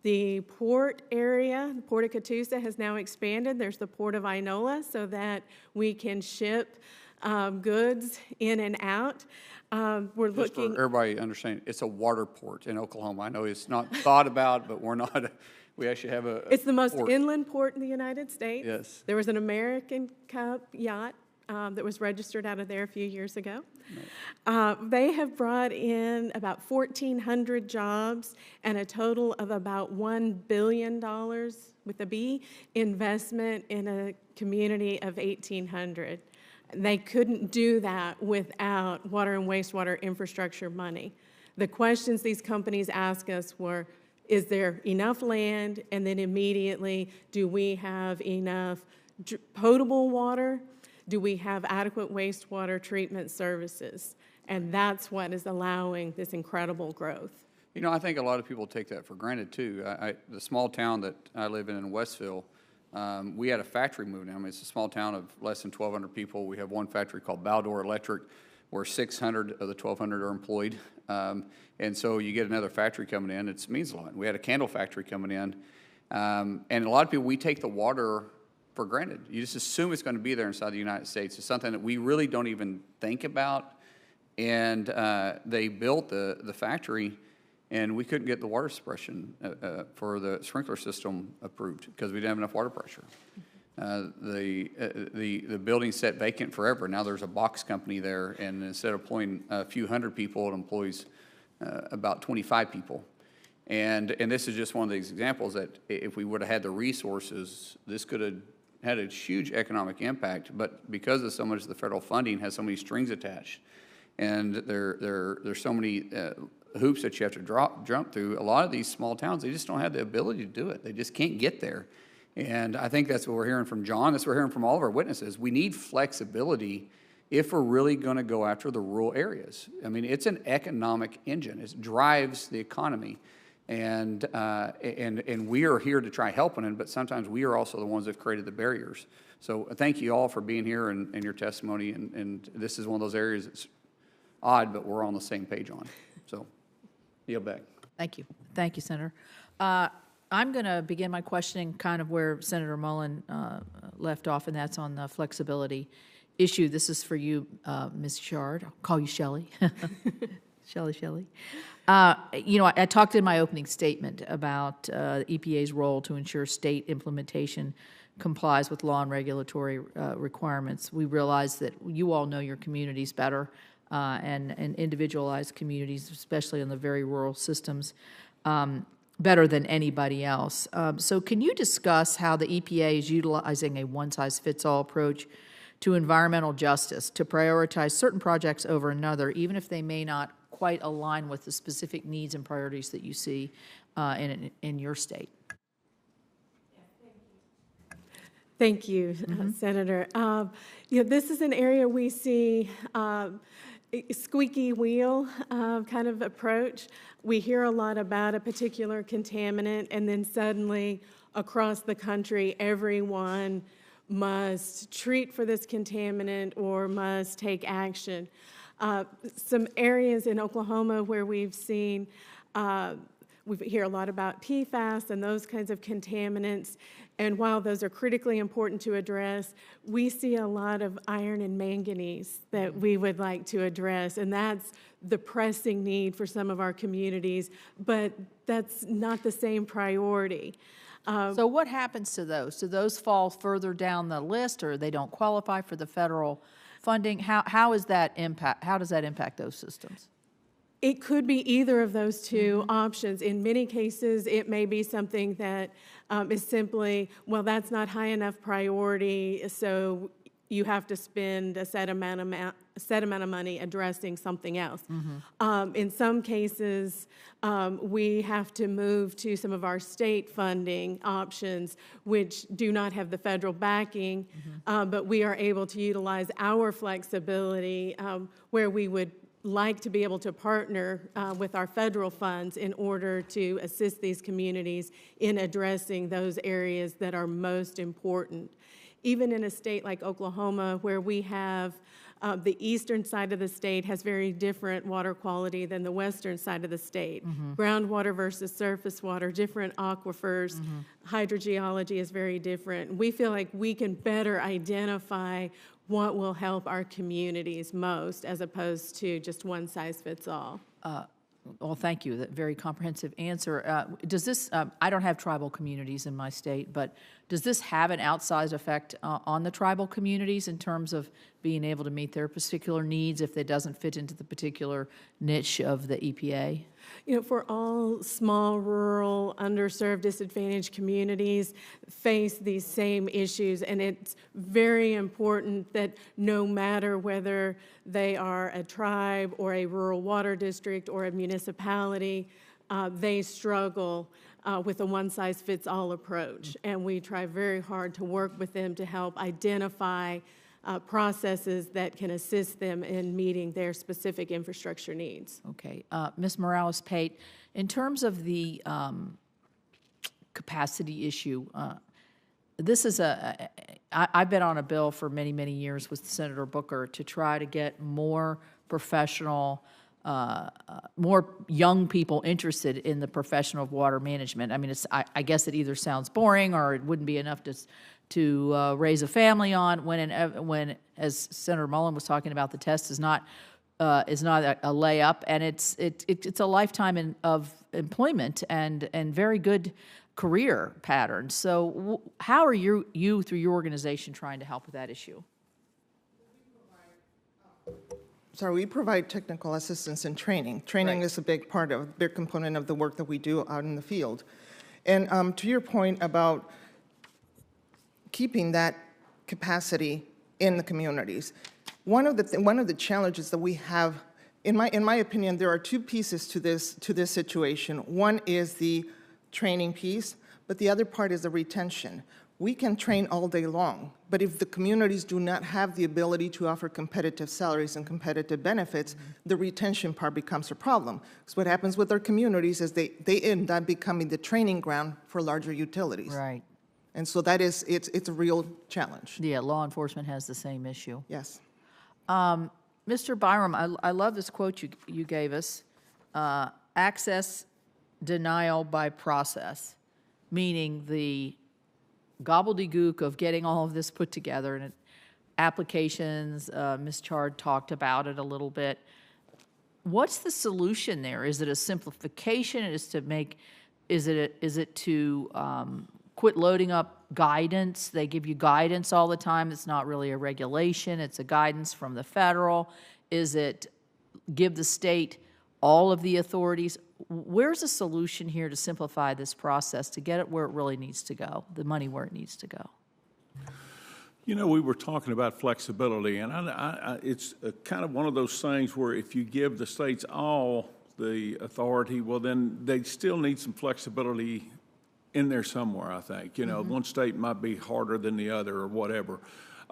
The port area, the Port of Catoosa, has now expanded. There's the Port of Inola so that we can ship goods in and out. We're Just looking. for everybody understanding, it's a water port in Oklahoma. I know it's not thought about, but we're not, we actually have a It's the most port. inland port in the United States. Yes. There was an American Cup yacht that was registered out of there a few years ago. They have brought in about 1,400 jobs and a total of about $1 billion, with a B, investment in a community of 1,800. They couldn't do that without water and wastewater infrastructure money. The questions these companies ask us were, is there enough land? And then immediately, do we have enough potable water? Do we have adequate wastewater treatment services? And that's what is allowing this incredible growth. You know, I think a lot of people take that for granted, too. The small town that I live in Westville, we had a factory moving in. I mean, it's a small town of less than 1,200 people. We have one factory called Baldor Electric, where 600 of the 1,200 are employed. And so you get another factory coming in, it means a lot. We had a candle factory coming in. And a lot of people, we take the water for granted. You just assume it's going to be there inside the United States. It's something that we really don't even think about. And they built the factory, and we couldn't get the water suppression for the sprinkler system approved because we didn't have enough water pressure. The building sat vacant forever. Now there's a box company there, and instead of employing a few hundred people, it employs about 25 people. And this is just one of these examples that if we would have had the resources, this could have had a huge economic impact. But because of so much of the federal funding has so many strings attached, and there's so many hoops that you have to jump through, a lot of these small towns, they just don't have the ability to do it. They just can't get there. And I think that's what we're hearing from John. That's what we're hearing from all of our witnesses. We need flexibility if we're really going to go after the rural areas. I mean, it's an economic engine. It drives the economy. And we are here to try helping it, but sometimes we are also the ones that have created the barriers. So thank you all for being here and your testimony. And this is one of those areas that's odd, but we're on the same page on. So, yield back. Thank you. Thank you, Senator. I'm going to begin my questioning kind of where Senator Mullen left off, and that's on the flexibility issue. This is for you, Ms. Shard. I'll call you Shelley. Shelley. You know, I talked in my opening statement about EPA's role to ensure state implementation complies with law and regulatory requirements. We realize that you all know your communities better and individualized communities, especially in the very rural systems, better than anybody else. So can you discuss how the EPA is utilizing a one-size-fits-all approach to environmental justice to prioritize certain projects over another, even if they may not quite align with the specific needs and priorities that you see in your state? Thank you, Senator. You know, this is an area we see squeaky wheel kind of approach. We hear a lot about a particular contaminant, and then suddenly across the country, everyone must treat for this contaminant or must take action. Some areas in Oklahoma where we've seen, we hear a lot about PFAS and those kinds of contaminants, and while those are critically important to address, we see a lot of iron and manganese that we would like to address, and that's the pressing need for some of our communities, but that's not the same priority. So what happens to those? Do those fall further down the list, or they don't qualify for the federal funding? How does that impact those systems? It could be either of those two options. In many cases, it may be something that is simply, well, that's not high enough priority, so you have to spend a set amount of money addressing something else. In some cases, we have to move to some of our state funding options, which do not have the federal backing, but we are able to utilize our flexibility where we would like to be able to partner with our federal funds in order to assist these communities in addressing those areas that are most important. Even in a state like Oklahoma, where we have the eastern side of the state has very different water quality than the western side of the state. Groundwater versus surface water, different aquifers, hydrogeology is very different. We feel like we can better identify what will help our communities most, as opposed to just one size fits all. Well, thank you. That very comprehensive answer. Does this? I don't have tribal communities in my state, but does this have an outsized effect on the tribal communities in terms of being able to meet their particular needs if it doesn't fit into the particular niche of the EPA? You know, for all small, rural, underserved, disadvantaged communities face these same issues, and it's very important that no matter whether they are a tribe or a rural water district or a municipality, they struggle with a one-size-fits-all approach. And we try very hard to work with them to help identify processes that can assist them in meeting their specific infrastructure needs. Okay. Ms. Morales-Pate, in terms of the capacity issue, this is I've been on a bill for many, many years with Senator Booker to try to get more professional, more young people interested in the profession of water management. I mean, I guess it either sounds boring or it wouldn't be enough to raise a family on when, as Senator Mullen was talking about, the test is not a layup, and it's a lifetime of employment and very good career pattern. So how are you through your organization trying to help with that issue? So we provide technical assistance and training. Training is a big component of the work that we do out in the field. And to your point about keeping that capacity in the communities, one of the challenges that we have, in my opinion, there are two pieces to this situation. One is the training piece, but the other part is the retention. We can train all day long, but if the communities do not have the ability to offer competitive salaries and competitive benefits, the retention part becomes a problem. So what happens with our communities is they end up becoming the training ground for larger utilities. Right. And so it's a real challenge. Yeah, law enforcement has the same issue. Yes. Mr. Byram, I love this quote you gave us. Access denial by process, meaning the gobbledygook of getting all of this put together and applications. Ms. Chard talked about it a little bit. What's the solution there? Is it a simplification? Is it to quit loading up guidance? They give you guidance all the time. It's not really a regulation. It's a guidance from the federal. Is it give the state all of the authorities? Where's a solution here to simplify this process, to get it where it really needs to go, the money where it needs to go? You know, we were talking about flexibility, and it's kind of one of those things where if you give the states all the authority, well, then they still need some flexibility in there somewhere, I think. You know, one state might be harder than the other or whatever.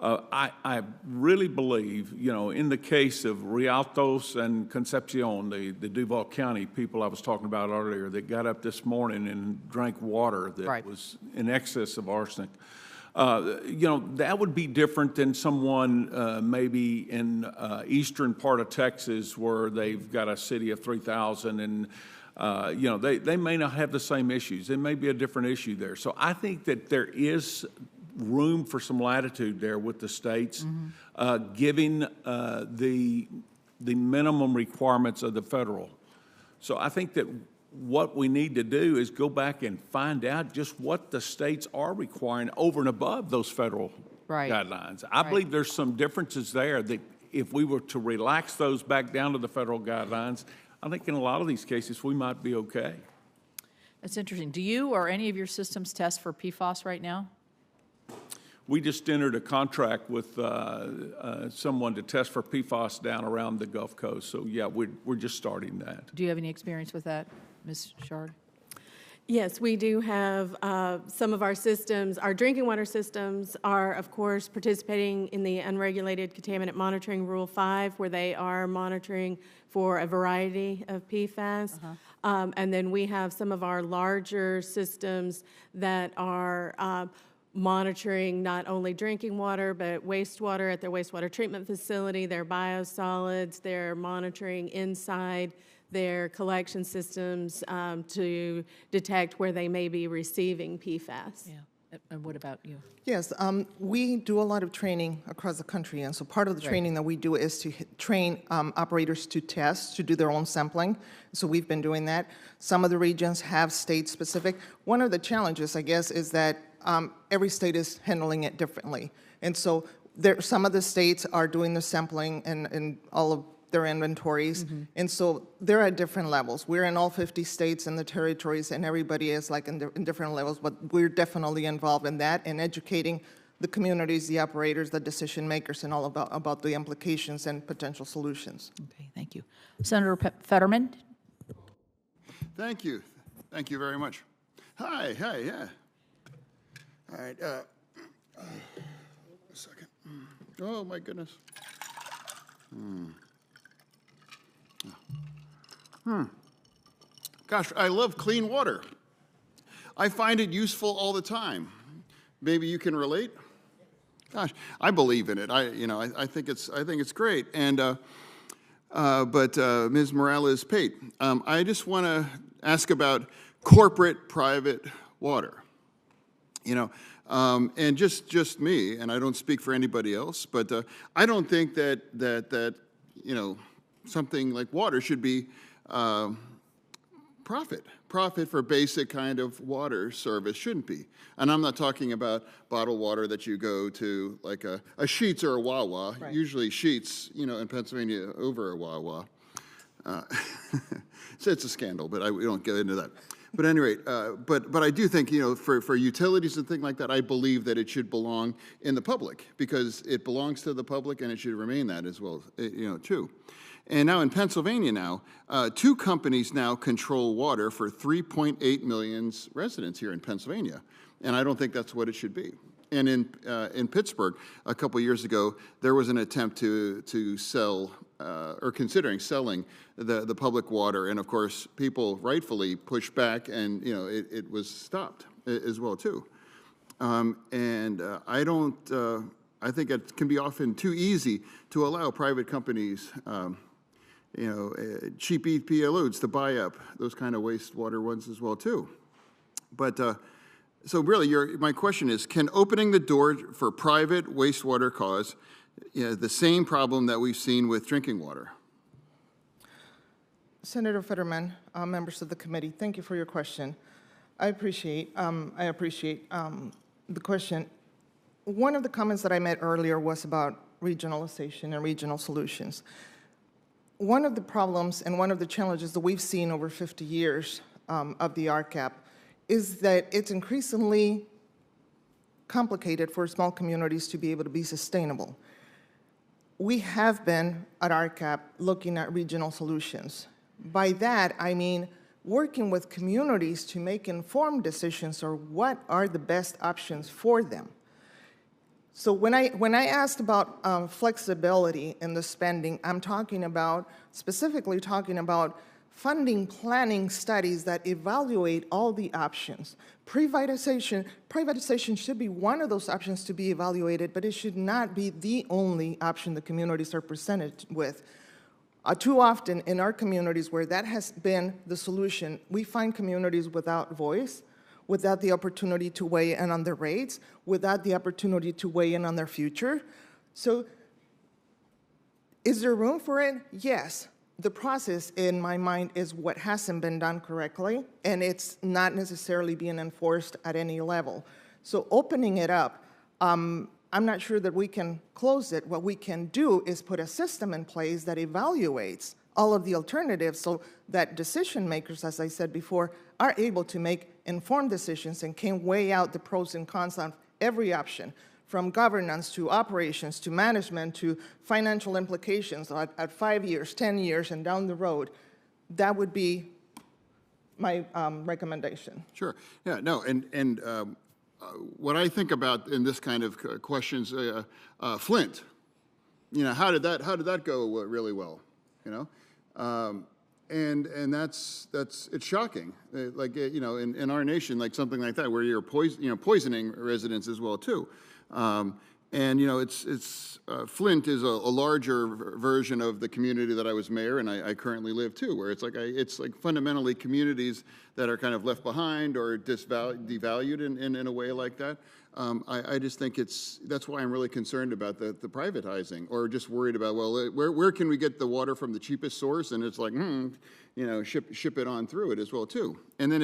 I really believe, you know, in the case of Rialtos and Concepcion, the Duval County people I was talking about earlier that got up this morning and drank water that was in excess of arsenic, you know, that would be different than someone maybe in eastern part of Texas where they've got a city of 3,000 and you know, they may not have the same issues. There may be a different issue there. So I think that there is room for some latitude there with the states, giving the minimum requirements of the federal. So I think that what we need to do is go back and find out just what the states are requiring over and above those federal Right. guidelines. I Right. believe there's some differences there that if we were to relax those back down to the federal guidelines, I think in a lot of these cases, we might be okay. That's interesting. Do you or any of your systems test for PFAS right now? We just entered a contract with someone to test for PFAS down around the Gulf Coast. So, yeah, we're just starting that. Do you have any experience with that, Ms. Shard? Yes, we do have some of our systems. Our drinking water systems are, of course, participating in the Unregulated Contaminant Monitoring Rule 5, where they are monitoring for a variety of PFAS. And then we have some of our larger systems that are monitoring not only drinking water, but wastewater at their wastewater treatment facility, their biosolids. They're monitoring inside their collection systems to detect where they may be receiving PFAS. Yeah. And what about you? Yes, we do a lot of training across the country, and so part of the training that we do is to train operators to test, to do their own sampling. So we've been doing that. Some of the regions have state-specific. One of the challenges, I guess, is that every state is handling it differently. And so some of the states are doing the sampling and all of their inventories. And so they're at different levels. We're in all 50 states and the territories, and everybody is like in different levels, but we're definitely involved in that and educating the communities, the operators, the decision makers, and all about the implications and potential solutions. Okay, thank you. Senator Fetterman? Thank you. Thank you very much. Hi, yeah. All right, a second. Oh, my goodness. Gosh, I love clean water. I find it useful all the time. Maybe you can relate? Gosh, I believe in it. I think it's great. And but Ms. Morales-Pate, I just want to ask about corporate-private water. And just me, and I don't speak for anybody else, but I don't think that something like water should be profit for basic kind of water service shouldn't be. And I'm not talking about bottled water that you go to like a Sheetz or a Wawa. Right. Usually Sheetz, in Pennsylvania over a Wawa. So it's a scandal, but we don't get into that. But at any rate, but I do think, for utilities and things like that, I believe that it should belong in the public because it belongs to the public and it should remain that as well, too. And now in Pennsylvania 2 companies now control water for 3.8 million residents here in Pennsylvania. And I don't think that's what it should be. And in Pittsburgh, a couple years ago, there was an attempt to sell or considering selling the public water, and of course, people rightfully pushed back, and it was stopped as well too. I don't. I think it can be often too easy to allow private companies, cheap EPA loads to buy up those kind of wastewater ones as well too. But so really, my question is: can opening the door for private wastewater cause the same problem that we've seen with drinking water? Senator Fetterman, members of the committee, thank you for your question. I appreciate the question. One of the comments that I made earlier was about regionalization and regional solutions. One of the problems and one of the challenges that we've seen over 50 years of the RCAP is that it's increasingly complicated for small communities to be able to be sustainable. We have been at RCAP looking at regional solutions. By that, I mean working with communities to make informed decisions or what are the best options for them. So when I asked about flexibility in the spending, I'm specifically talking about funding planning studies that evaluate all the options. Privatization should be one of those options to be evaluated, but it should not be the only option the communities are presented with. Too often in our communities where that has been the solution, we find communities without voice, without the opportunity to weigh in on their rates, without the opportunity to weigh in on their future. So is there room for it? Yes. The process, in my mind, is what hasn't been done correctly, and it's not necessarily being enforced at any level. So opening it up I'm not sure that we can close it. What we can do is put a system in place that evaluates all of the alternatives so that decision makers, as I said before, are able to make informed decisions and can weigh out the pros and cons of every option, from governance to operations to management to financial implications at 5 years, 10 years, and down the road. That would be my recommendation. Sure. Yeah, no, and what I think about in this kind of questions, Flint, you know, how did that go really well, you know? And that's it's shocking. Like, you know, in our nation, like something like that, where you're poisoning residents as well too. And you know, Flint is a larger version of the community that I was mayor and I currently live too, where it's like fundamentally communities that are kind of left behind or devalued in a way like that. I just think that's why I'm really concerned about the privatizing, or just worried about, well, where can we get the water from the cheapest source? And it's like, you know, ship it on through it as well too. And then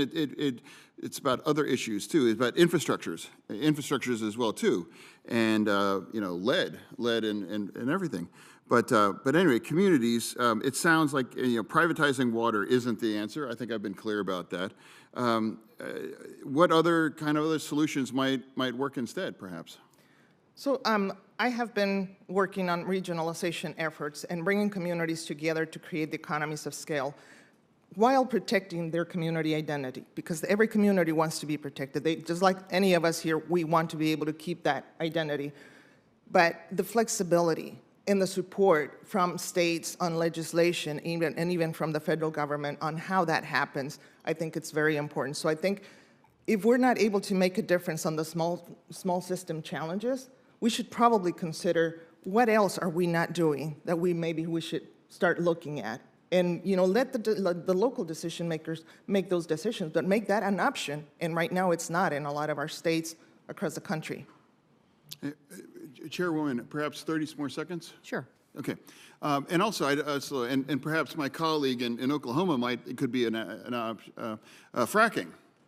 it's about other issues too. It's about infrastructures as well too, and you know, lead and everything. But anyway, communities. It sounds like, you know, privatizing water isn't the answer. I think I've been clear about that. What other solutions might work instead, perhaps? So I have been working on regionalization efforts and bringing communities together to create the economies of scale while protecting their community identity, because every community wants to be protected. Just like any of us here, we want to be able to keep that identity. But the flexibility and the support from states on legislation, and even from the federal government on how that happens, I think it's very important. So I think if we're not able to make a difference on the small system challenges, we should probably consider what else are we not doing that we should start looking at. And, you know, let the local decision makers make those decisions, but make that an option. And right now it's not in a lot of our states across the country. Chairwoman, perhaps 30 more seconds? Sure. Okay. And also, and perhaps my colleague in Oklahoma it could be fracking.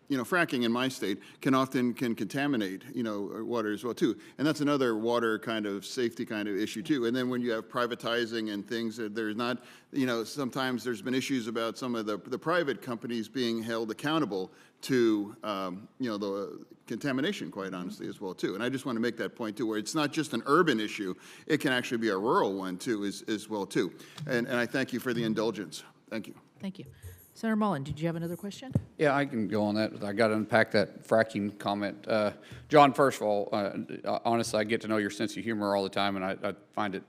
You know, fracking in my state can often contaminate, you know, water as well too. And that's another water kind of safety kind of issue too. And then when you have privatizing and things, there's not, you know, sometimes there's been issues about some of the private companies being held accountable to, you know, the contamination, quite honestly, as well too. And I just want to make that point too, where it's not just an urban issue, it can actually be a rural one too, as well too. And I thank you for the indulgence. Thank you. Thank you. Senator Mullen, did you have another question? Yeah, I can go on that. I got to unpack that fracking comment. John, first of all, honestly, I get to know your sense of humor all the time, and I find it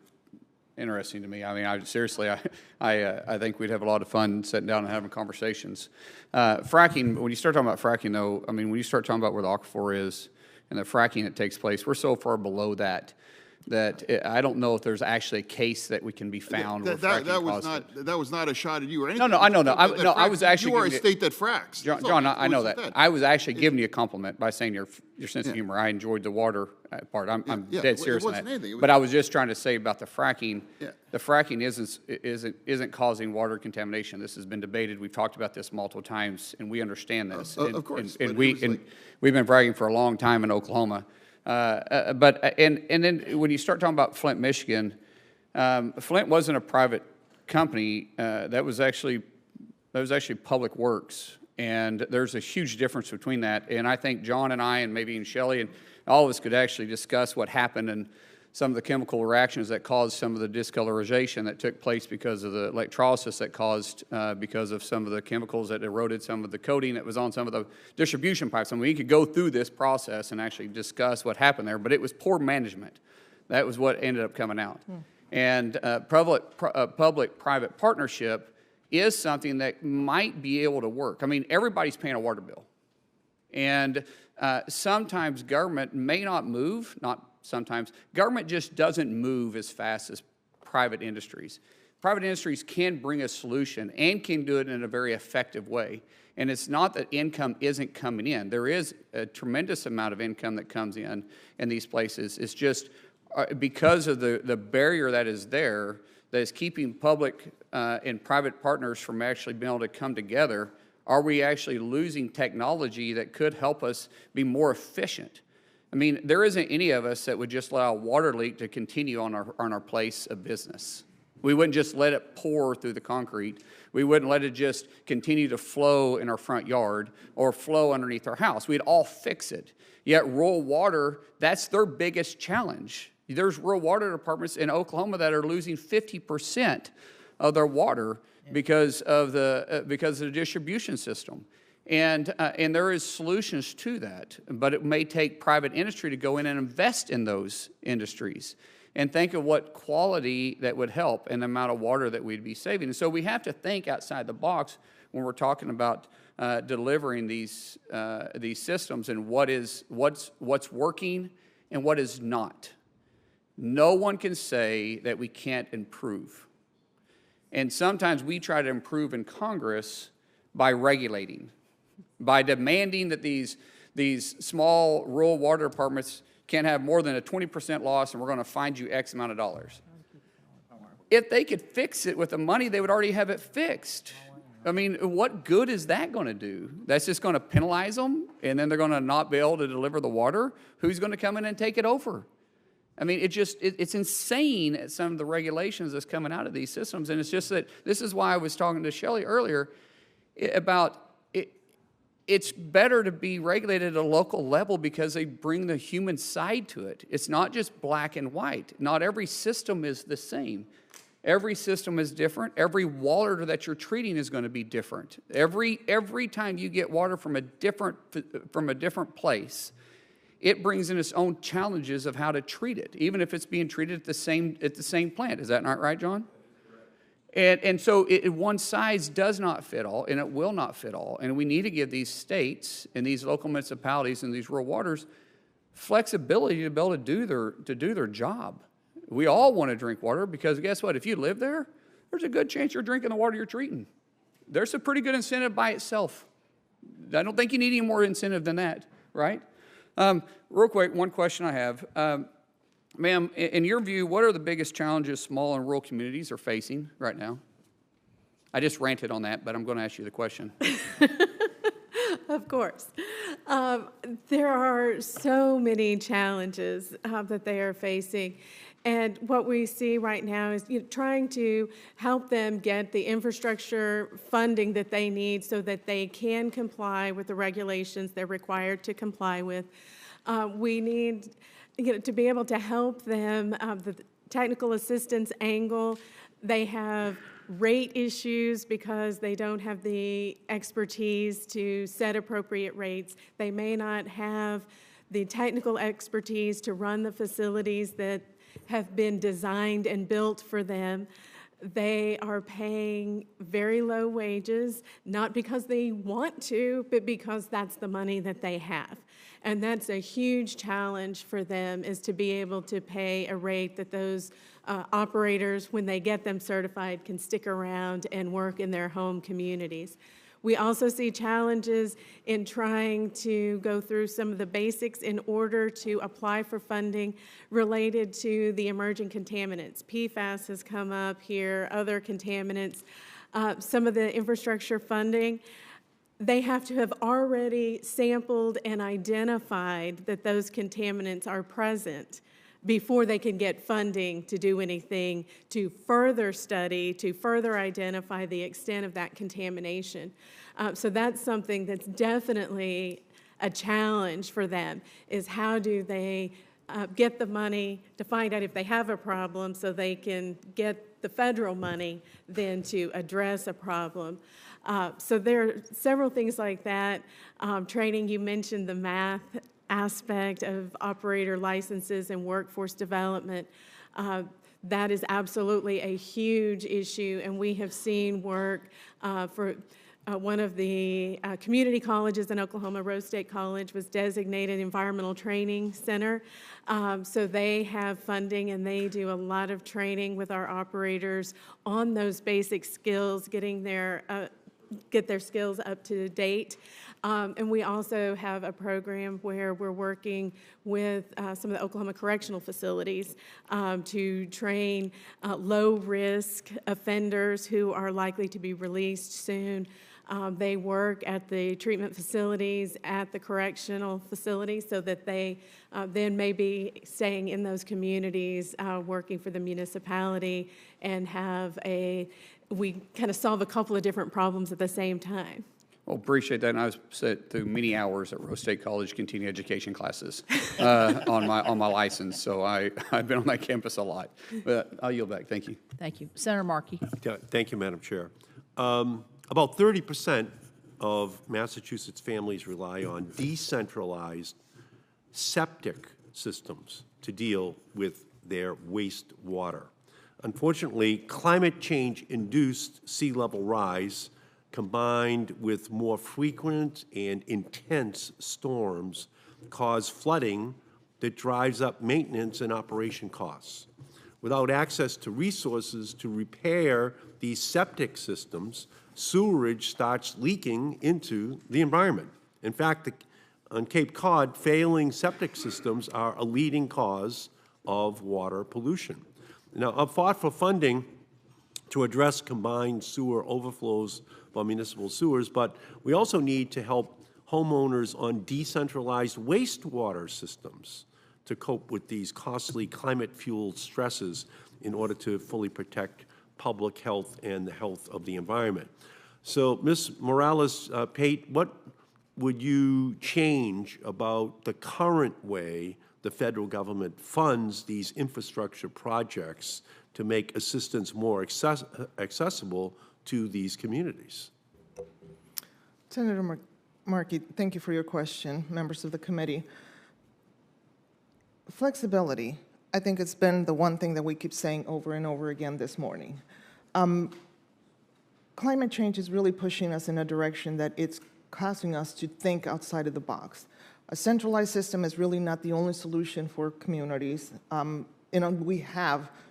interesting to me. I mean, seriously, I think we'd have a lot of fun sitting down and having conversations. Fracking, when you start talking about fracking, though, I mean, when you start talking about where the aquifer is and the fracking that takes place, we're so far below that I don't know if there's actually a case that we can be found where fracking that was not a shot at you or anything. No, I know. I was actually. You are a state that fracks. John, I know that. I was actually giving you a compliment by saying your sense of humor. I enjoyed the water part. I'm dead serious on that. But I was just trying to say about the fracking. Yeah. The fracking isn't causing water contamination. This has been debated. We've talked about this multiple times, and we understand this. Of course. And we've been bragging for a long time in Oklahoma. But then when you start talking about Flint, Michigan, Flint wasn't a private company. That was actually Public Works, and there's a huge difference between that. And I think John and I, and maybe even Shelley, and all of us could actually discuss what happened and some of the chemical reactions that caused some of the discolorization that took place because of the electrolysis that caused because of some of the chemicals that eroded some of the coating that was on some of the distribution pipes. I mean, we could go through this process and actually discuss what happened there, but it was poor management. That was what ended up coming out. And public-private partnership is something that might be able to work. I mean, everybody's paying a water bill. And sometimes government may not move, sometimes. Government just doesn't move as fast as private industries. Private industries can bring a solution and can do it in a very effective way. And it's not that income isn't coming in. There is a tremendous amount of income that comes in these places. It's just because of the barrier that is there that is keeping public and private partners from actually being able to come together. Are we actually losing technology that could help us be more efficient? I mean, there isn't any of us that would just allow a water leak to continue on our place of business. We wouldn't just let it pour through the concrete. We wouldn't let it just continue to flow in our front yard or flow underneath our house. We'd all fix it. Yet rural water, that's their biggest challenge. There's rural water departments in Oklahoma that are losing 50% of their water because of the distribution system. And there is solutions to that, but it may take private industry to go in and invest in those industries and think of what quality that would help and the amount of water that we'd be saving. And so we have to think outside the box when we're talking about delivering these systems and what's working and what is not. No one can say that we can't improve. And sometimes we try to improve in Congress by regulating, by demanding that these small rural water departments can't have more than a 20% loss and we're going to find you X amount of dollars. If they could fix it with the money, they would already have it fixed. I mean, what good is that going to do? That's just going to penalize them and then they're going to not be able to deliver the water? Who's going to come in and take it over? I mean, it's insane at some of the regulations that's coming out of these systems. And it's just that this is why I was talking to Shelley earlier about it's better to be regulated at a local level because they bring the human side to it. It's not just black and white. Not every system is the same. Every system is different. Every water that you're treating is going to be different. Every time you get water from a different place, it brings in its own challenges of how to treat it, even if it's being treated at the same plant. Is that not right, John? And so one size does not fit all, and it will not fit all. And we need to give these states and these local municipalities and these rural waters flexibility to be able to do their job. We all want to drink water because guess what? If you live there, there's a good chance you're drinking the water you're treating. There's a pretty good incentive by itself. I don't think you need any more incentive than that, right? Real quick, one question I have. Ma'am, in your view, what are the biggest challenges small and rural communities are facing right now? I just ranted on that, but I'm going to ask you the question. Of course. There are so many challenges that they are facing. And what we see right now is trying to help them get the infrastructure funding that they need so that they can comply with the regulations they're required to comply with. We need to be able to help them, the technical assistance angle. They have rate issues because they don't have the expertise to set appropriate rates. They may not have the technical expertise to run the facilities that have been designed and built for them. They are paying very low wages, not because they want to, but because that's the money that they have. And that's a huge challenge for them, is to be able to pay a rate that those operators, when they get them certified, can stick around and work in their home communities. We also see challenges in trying to go through some of the basics in order to apply for funding related to the emerging contaminants. PFAS has come up here, other contaminants. Some of the infrastructure funding, they have to have already sampled and identified that those contaminants are present before they can get funding to do anything to further study, to further identify the extent of that contamination. So that's something that's definitely a challenge for them, is how do they get the money to find out if they have a problem so they can get the federal money then to address a problem. So there are several things like that. Training, you mentioned the math aspect of operator licenses and workforce development. That is absolutely a huge issue, and we have seen work for one of the community colleges in Oklahoma, Rose State College, was designated Environmental Training Center. So they have funding, and they do a lot of training with our operators on those basic skills, get their skills up to date. And we also have a program where we're working with some of the Oklahoma correctional facilities to train low-risk offenders who are likely to be released soon They work at the treatment facilities, at the correctional facilities, so that they then may be staying in those communities, working for the municipality, and we kind of solve a couple of different problems at the same time. Well, appreciate that. And I was sat through many hours at Rose State College continuing education classes on my license. So I've been on that campus a lot. But I'll yield back. Thank you. Thank you. Senator Markey. Yeah, thank you, Madam Chair. About 30% of Massachusetts families rely on decentralized septic systems to deal with their wastewater. Unfortunately, climate change-induced sea level rise combined with more frequent and intense storms cause flooding that drives up maintenance and operation costs. Without access to resources to repair these septic systems, sewerage starts leaking into the environment. In fact, on Cape Cod, failing septic systems are a leading cause of water pollution. Now, I've fought for funding to address combined sewer overflows for municipal sewers, but we also need to help homeowners on decentralized wastewater systems to cope with these costly climate-fueled stresses in order to fully protect public health and the health of the environment. So, Ms. Morales-Pate, what would you change about the current way the federal government funds these infrastructure projects to make assistance more accessible to these communities? Senator Markey, thank you for your question, members of the committee. Flexibility, I think it's been the one thing that we keep saying over and over again this morning. Climate change is really pushing us in a direction that it's causing us to think outside of the box. A centralized system is really not the only solution for communities.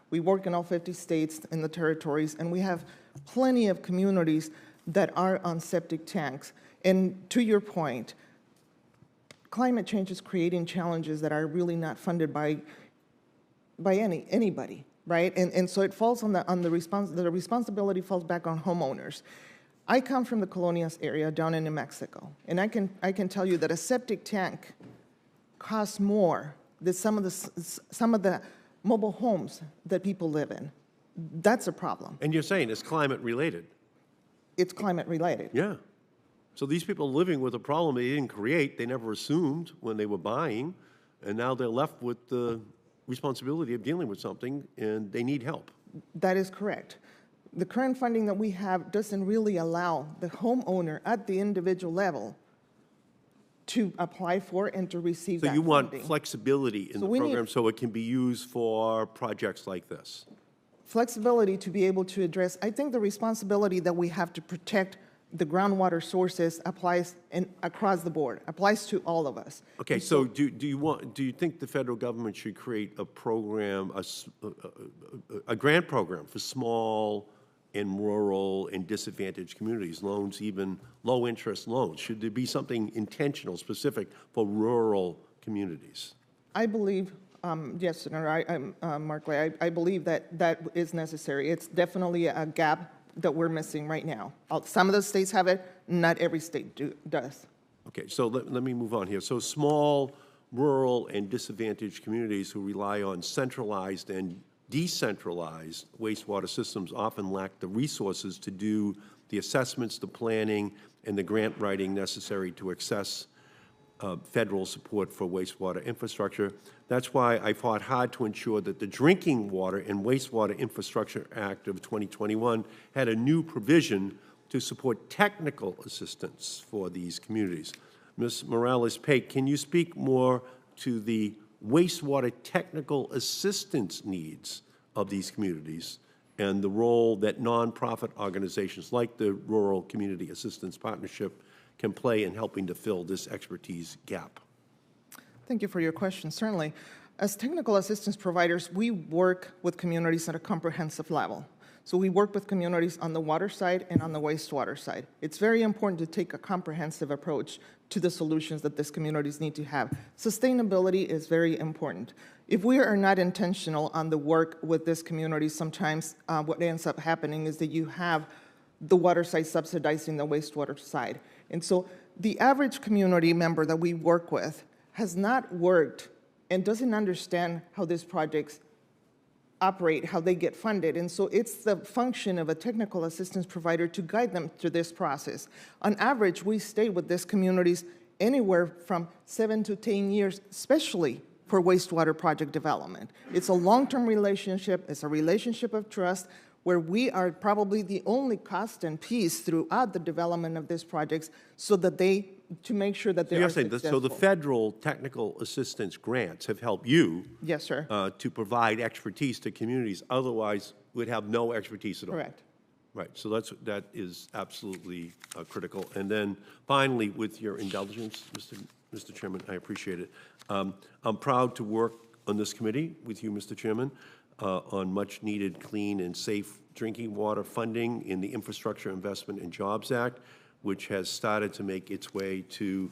We work in all 50 states and the territories, and we have plenty of communities that are on septic tanks. And to your point, climate change is creating challenges that are really not funded by anybody, right? And so it falls on the responsibility falls back on homeowners. I come from the Colonias area down in New Mexico, and I can tell you that a septic tank costs more than some of the mobile homes that people live in. That's a problem. And you're saying it's climate related? It's climate related. Yeah. So these people living with a problem they didn't create, they never assumed when they were buying, and now they're left with the responsibility of dealing with something, and they need help. That is correct. The current funding that we have doesn't really allow the homeowner at the individual level to apply for and to receive that So you want funding. flexibility in the program so it can be used for projects like this? Flexibility to be able to address, I think the responsibility that we have to protect the groundwater sources applies across the board, applies to all of us. Okay, so do you think the federal government should create a program, a grant program for small and rural and disadvantaged communities, loans, even low-interest loans? Should there be something intentional, specific for rural communities? I believe, yes, Senator, Markley, I believe that is necessary. It's definitely a gap that we're missing right now. Some of the states have it, not every state does. Okay, so let me move on here. So small, rural, and disadvantaged communities who rely on centralized and decentralized wastewater systems often lack the resources to do the assessments, the planning, and the grant writing necessary to access federal support for wastewater infrastructure. That's why I fought hard to ensure that the Drinking Water and Wastewater Infrastructure Act of 2021 had a new provision to support technical assistance for these communities. Ms. Morales-Pate, can you speak more to the wastewater technical assistance needs of these communities and the role that nonprofit organizations like the Rural Community Assistance Partnership can play in helping to fill this expertise gap? Thank you for your question. Certainly. As technical assistance providers, we work with communities at a comprehensive level. So we work with communities on the water side and on the wastewater side. It's very important to take a comprehensive approach to the solutions that these communities need to have. Sustainability is very important. If we are not intentional on the work with this community, sometimes what ends up happening is that you have the water side subsidizing the wastewater side. And so the average community member that we work with has not worked and doesn't understand how these projects operate, how they get funded. And so it's the function of a technical assistance provider to guide them through this process. On average, we stay with these communities anywhere from 7 to 10 years, especially for wastewater project development. It's a long-term relationship. It's a relationship of trust where we are probably the only constant piece throughout the development of these projects so that to make sure that they are successful. So the federal technical assistance grants have helped you Yes, sir. to provide expertise to communities, otherwise we'd have no expertise at all. Correct. Right, so that is absolutely critical. And then finally, with your indulgence, Mr. Chairman, I appreciate it. I'm proud to work on this committee with you, Mr. Chairman, on much-needed clean and safe drinking water funding in the Infrastructure Investment and Jobs Act, which has started to make its way to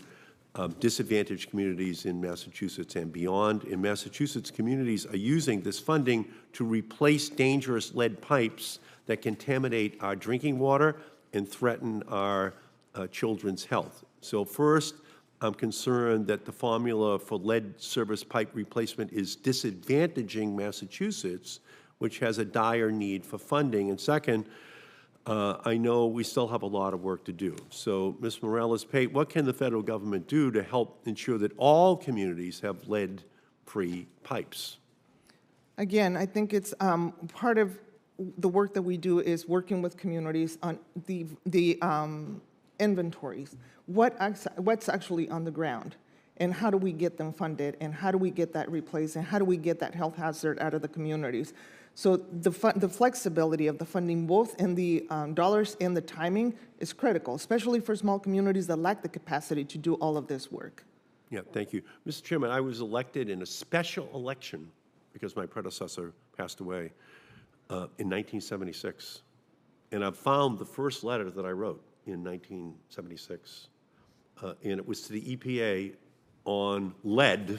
disadvantaged communities in Massachusetts and beyond. In Massachusetts, communities are using this funding to replace dangerous lead pipes that contaminate our drinking water and threaten our children's health. So first, I'm concerned that the formula for lead service pipe replacement is disadvantaging Massachusetts, which has a dire need for funding. And second, I know we still have a lot of work to do. So, Ms. Morales-Pate, what can the federal government do to help ensure that all communities have lead-free pipes? Again, I think it's part of the work that we do is working with communities on the inventories. What's actually on the ground, and how do we get them funded, and how do we get that replaced, and how do we get that health hazard out of the communities? So the flexibility of the funding, both in the dollars and the timing, is critical, especially for small communities that lack the capacity to do all of this work. Yeah, thank you. Mr. Chairman, I was elected in a special election because my predecessor passed away in 1976. And I found the first letter that I wrote in 1976, and it was to the EPA on lead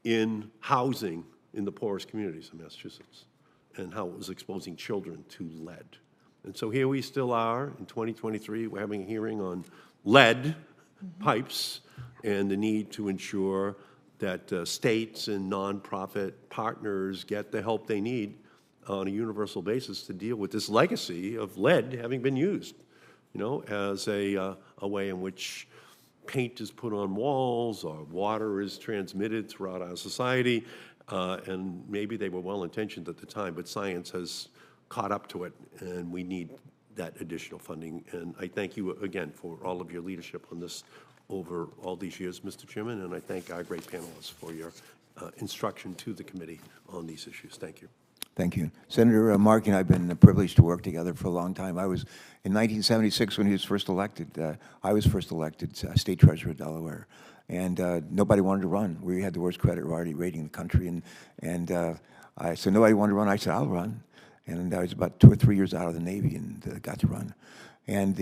in housing in the poorest communities in Massachusetts and how it was exposing children to lead. And so here we still are in 2023. We're having a hearing on lead pipes and the need to ensure that states and nonprofit partners get the help they need on a universal basis to deal with this legacy of lead having been used, you know, as a way in which paint is put on walls or water is transmitted throughout our society. And maybe they were well-intentioned at the time, but science has caught up to it, and we need that additional funding. And I thank you again for all of your leadership on this over all these years, Mr. Chairman, and I thank our great panelists for your instruction to the committee on these issues. Thank you. Thank you. Senator Markey and I have been privileged to work together for a long time. I was, in 1976, when he was first elected, I was first elected state treasurer of Delaware. And nobody wanted to run. We had the worst credit rating in the country. And I said, nobody wanted to run. I said, I'll run. And I was about 2 or 3 years out of the Navy and got to run. And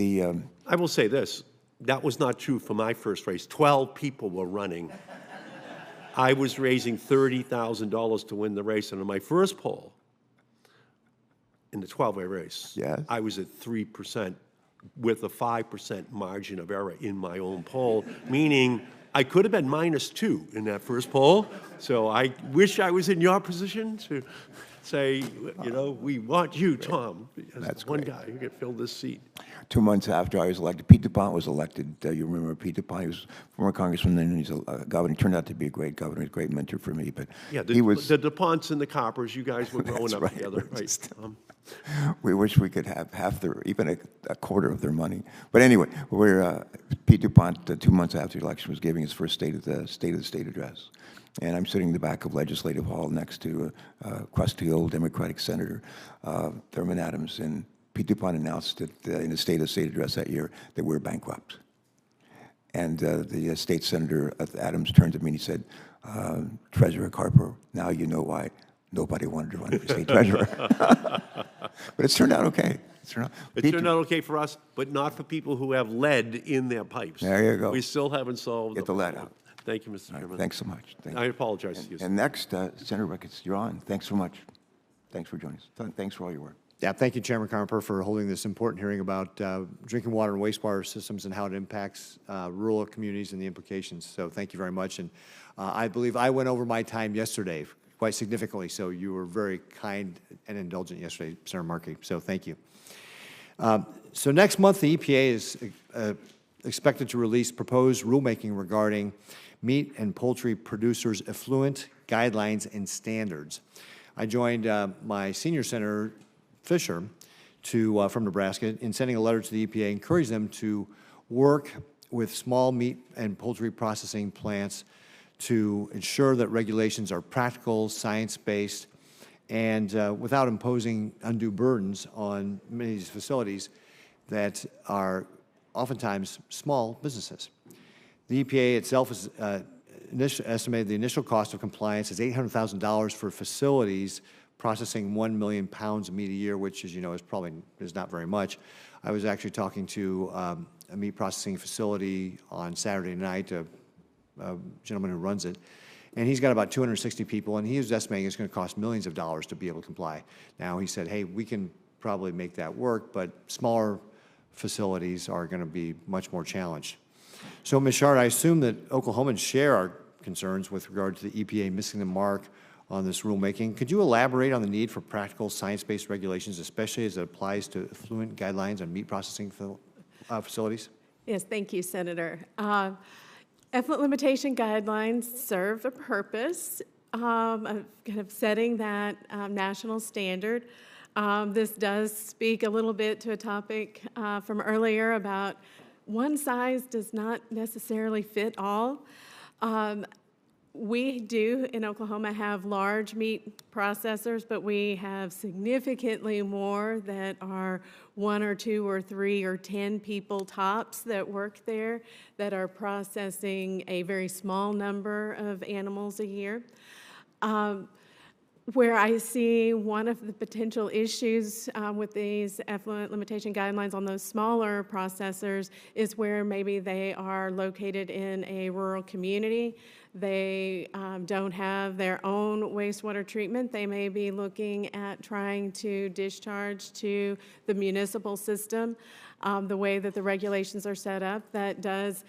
I will say this. That was not true for my first race. 12 people were running. I was raising $30,000 to win the race. And in my first poll, in the 12-way race, yes, I was at 3% with a 5% margin of error in my own poll, meaning I could have been -2 in that first poll. So I wish I was in your position to say, you know, we want you, Tom, as That's one great. guy who could fill this seat. 2 months after I was elected, Pete DuPont was elected. You remember Pete DuPont? He was former congressman, and he's a governor. He turned out to be a great governor, a great mentor for me. But Yeah, he was. the DuPonts and the Carpers, you guys were growing That's up right. together, We're right? just- We wish we could have half their, even a quarter of their money. But anyway, Pete DuPont, 2 months after the election, was giving his first State of the State address. And I'm sitting in the back of Legislative Hall next to crusty old Democratic Senator Thurman Adams. And Pete DuPont announced that in his State of the State address that year that we're bankrupt. And the state senator Adams turned to me and he said, Treasurer Carper, now you know why nobody wanted to run for state treasurer. But it's turned out okay. It turned out okay for us, but not for people who have lead in their pipes. There you go. We still haven't solved Get the lead out. Thank you, Mr. All right, Chairman. thanks so much. Thank I you. apologize to you. And next, Senator Ricketts, you're on. Thanks so much. Thanks for joining us. Thanks for all your work. Yeah, thank you, Chairman Carper, for holding this important hearing about drinking water and wastewater systems and how it impacts rural communities and the implications. So thank you very much. And I believe I went over my time yesterday quite significantly, so you were very kind and indulgent yesterday, Senator Markey. So thank you. So next month, the EPA is expected to release proposed rulemaking regarding meat and poultry producers' effluent guidelines and standards. I joined my senior senator, Fisher, from Nebraska, in sending a letter to the EPA, encourage them to work with small meat and poultry processing plants to ensure that regulations are practical, science-based, and without imposing undue burdens on many of these facilities that are oftentimes small businesses. The EPA itself has estimated the initial cost of compliance is $800,000 for facilities processing 1 million pounds of meat a year, which, as you know, is not very much. I was actually talking to a meat processing facility on Saturday night, a gentleman who runs it, and he's got about 260 people, and he was estimating it's going to cost millions of dollars to be able to comply. Now, he said, hey, we can probably make that work, but smaller facilities are going to be much more challenged. So, Ms. Shard, I assume that Oklahomans share our concerns with regard to the EPA missing the mark on this rulemaking. Could you elaborate on the need for practical science-based regulations, especially as it applies to effluent guidelines on meat processing facilities? Yes, thank you, Senator. Effluent limitation guidelines serve a purpose of kind of setting that national standard. This does speak a little bit to a topic from earlier about one size does not necessarily fit all. We do in Oklahoma have large meat processors, but we have significantly more that are 1 or 2 or 3 or 10 people tops that work there that are processing a very small number of animals a year. Where I see one of the potential issues with these effluent limitation guidelines on those smaller processors is where maybe they are located in a rural community. They don't have their own wastewater treatment. They may be looking at trying to discharge to the municipal system. The way that the regulations are set up, that does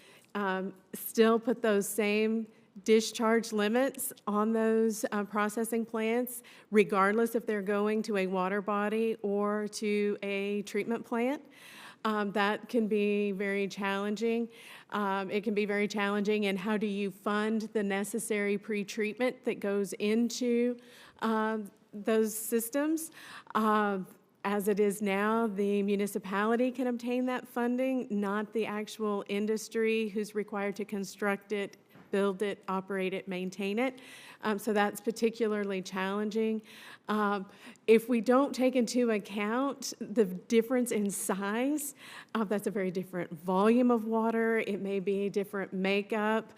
still put those same discharge limits on those processing plants, regardless if they're going to a water body or to a treatment plant. That can be very challenging. It can be very challenging in how do you fund the necessary pre-treatment that goes into those systems. As it is now, the municipality can obtain that funding, not the actual industry who's required to construct it, build it, operate it, maintain it. So that's particularly challenging. If we don't take into account the difference in size, that's a very different volume of water. It may be a different makeup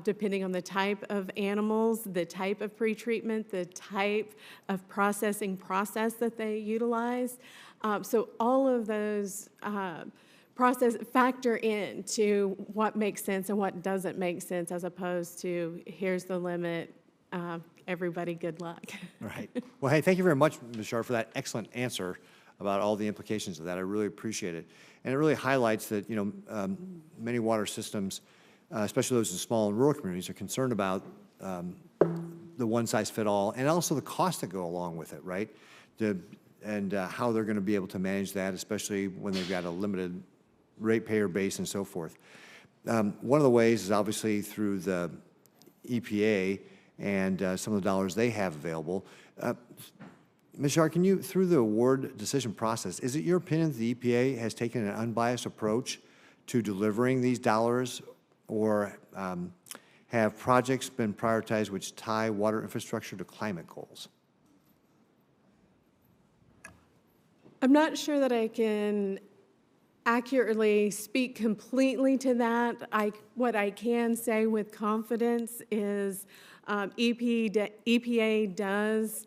depending on the type of animals, the type of pretreatment, the type of processing process that they utilize. So all of those process factor into what makes sense and what doesn't make sense, as opposed to here's the limit, everybody good luck. Right. Well, hey, thank you very much, Ms. Shard, for that excellent answer about all the implications of that. I really appreciate it. And it really highlights that, many water systems, especially those in small and rural communities, are concerned about the one-size-fit-all and also the costs that go along with it, right? And how they're going to be able to manage that, especially when they've got a limited ratepayer base and so forth. One of the ways is obviously through the EPA and some of the dollars they have available. Ms. Shard, can you, through the award decision process, is it your opinion that the EPA has taken an unbiased approach to delivering these dollars, or have projects been prioritized which tie water infrastructure to climate goals? I'm not sure that I can accurately speak completely to that. What I can say with confidence is EPA does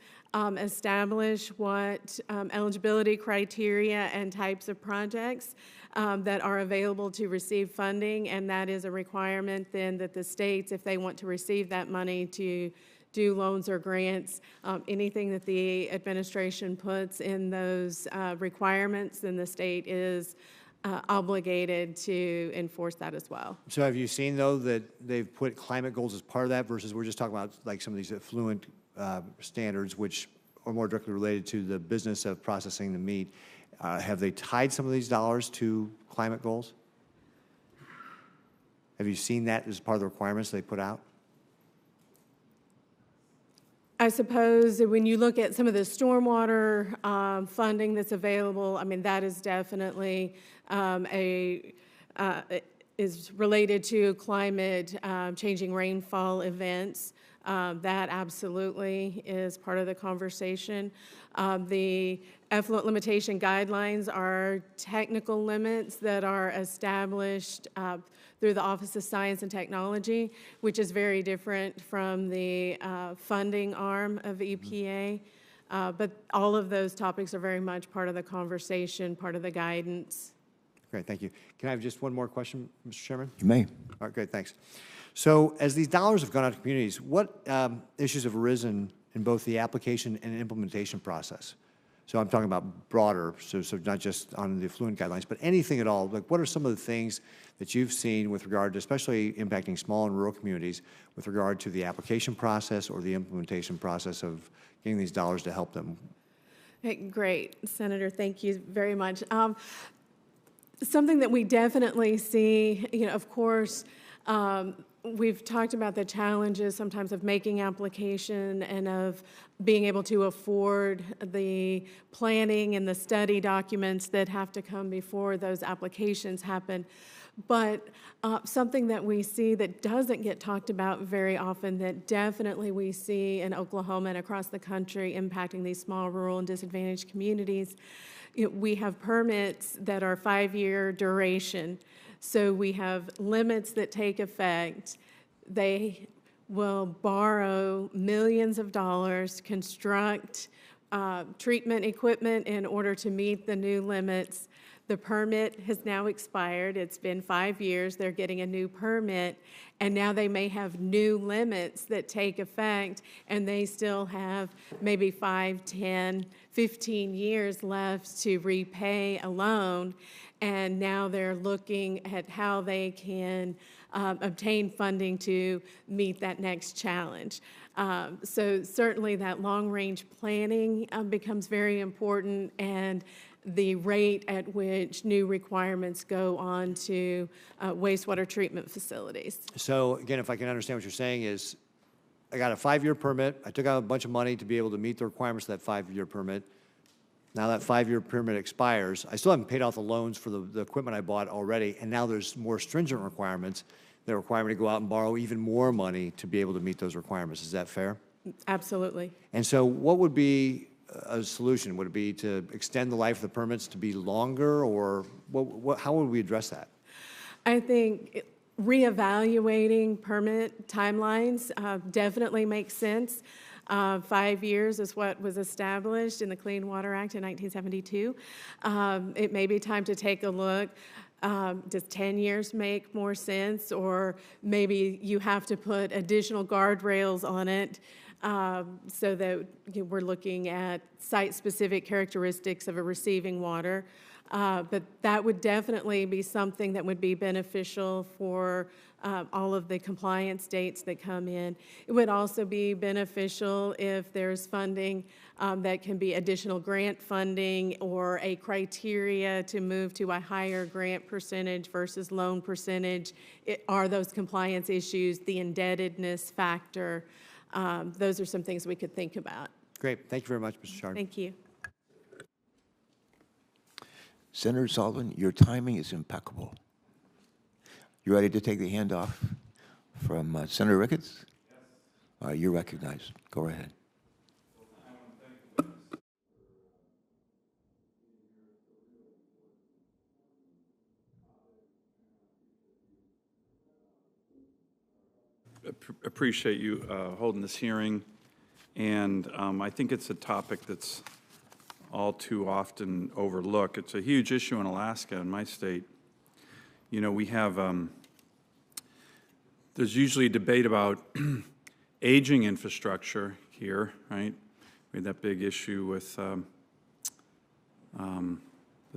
establish what eligibility criteria and types of projects that are available to receive funding, and that is a requirement then that the states, if they want to receive that money, to do loans or grants, anything that the administration puts in those requirements, then the state is obligated to enforce that as well. So have you seen, though, that they've put climate goals as part of that versus we're just talking about like some of these effluent standards, which are more directly related to the business of processing the meat? Have they tied some of these dollars to climate goals? Have you seen that as part of the requirements they put out? I suppose that when you look at some of the stormwater funding that's available, I mean, that is definitely is related to climate changing rainfall events. That absolutely is part of the conversation. The effluent limitation guidelines are technical limits that are established through the Office of Science and Technology, which is very different from the funding arm of EPA. But all of those topics are very much part of the conversation, part of the guidance. Great, thank you. Can I have just one more question, Mr. Chairman? You may. All right, great, thanks. So as these dollars have gone out to communities, what issues have arisen in both the application and implementation process? So I'm talking about broader, so not just on the effluent guidelines, but anything at all. Like, what are some of the things that you've seen with regard to, especially impacting small and rural communities, with regard to the application process or the implementation process of getting these dollars to help them? Hey, great, Senator, thank you very much. Something that we definitely see, of course, we've talked about the challenges sometimes of making application and of being able to afford the planning and the study documents that have to come before those applications happen. But something that we see that doesn't get talked about very often, that definitely we see in Oklahoma and across the country impacting these small, rural, and disadvantaged communities, we have permits that are 5-year duration. So we have limits that take effect. They will borrow millions of dollars, construct treatment equipment in order to meet the new limits. The permit has now expired. It's been 5 years. They're getting a new permit, and now they may have new limits that take effect, and they still have maybe 5, 10, 15 years left to repay a loan, and now they're looking at how they can obtain funding to meet that next challenge. So certainly that long-range planning becomes very important, and the rate at which new requirements go on to wastewater treatment facilities. So again, if I can understand what you're saying is, I got a 5-year permit. I took out a bunch of money to be able to meet the requirements of that 5-year permit. Now that 5-year permit expires. I still haven't paid off the loans for the equipment I bought already, and now there's more stringent requirements that require me to go out and borrow even more money to be able to meet those requirements. Is that fair? Absolutely. And so what would be a solution? Would it be to extend the life of the permits to be longer, or how would we address that? I think reevaluating permit timelines definitely makes sense. 5 years is what was established in the Clean Water Act in 1972. It may be time to take a look. Does 10 years make more sense? Or maybe you have to put additional guardrails on it so that we're looking at site-specific characteristics of a receiving water. But that would definitely be something that would be beneficial for all of the compliance dates that come in. It would also be beneficial if there's funding that can be additional grant funding or a criteria to move to a higher grant percentage versus loan percentage. Are those compliance issues, the indebtedness factor? Those are some things we could think about. Great. Thank you very much, Mr. Chard. Thank you. Senator Sullivan, your timing is impeccable. You ready to take the handoff from Senator Ricketts? Yes. All right, you're recognized. Go ahead. Appreciate you holding this hearing, and I think it's a topic that's all too often overlooked. It's a huge issue in Alaska, in my state. You know, we have, there's usually a debate about aging infrastructure here, right? We had that big issue with the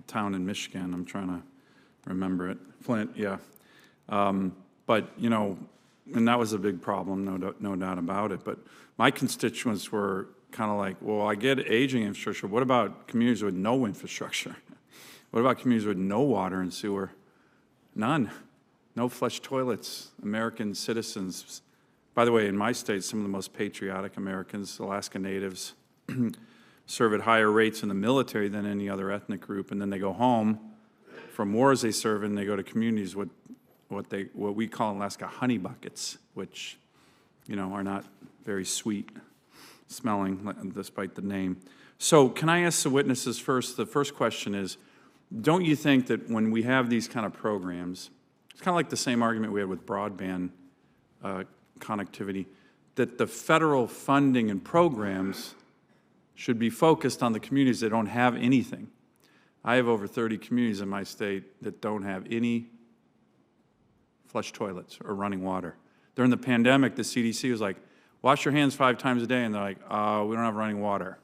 town in Michigan. I'm trying to remember it. Flint, yeah. But, you know, and that was a big problem, no doubt about it. But my constituents were kind of like, well, I get aging infrastructure. What about communities with no infrastructure? What about communities with no water and sewer? None. No flush toilets. American citizens. By the way, in my state, some of the most patriotic Americans, Alaska Natives, serve at higher rates in the military than any other ethnic group, and then they go home from wars they serve in. They go to communities with what we call in Alaska honey buckets, which, you know, are not very sweet smelling, despite the name. So, can I ask the witnesses first? The first question is, don't you think that when we have these kind of programs, it's kind of like the same argument we had with broadband connectivity, that the federal funding and programs should be focused on the communities that don't have anything? I have over 30 communities in my state that don't have any flush toilets or running water. During the pandemic, the CDC was like, wash your hands 5 times a day, and they're like, we don't have running water.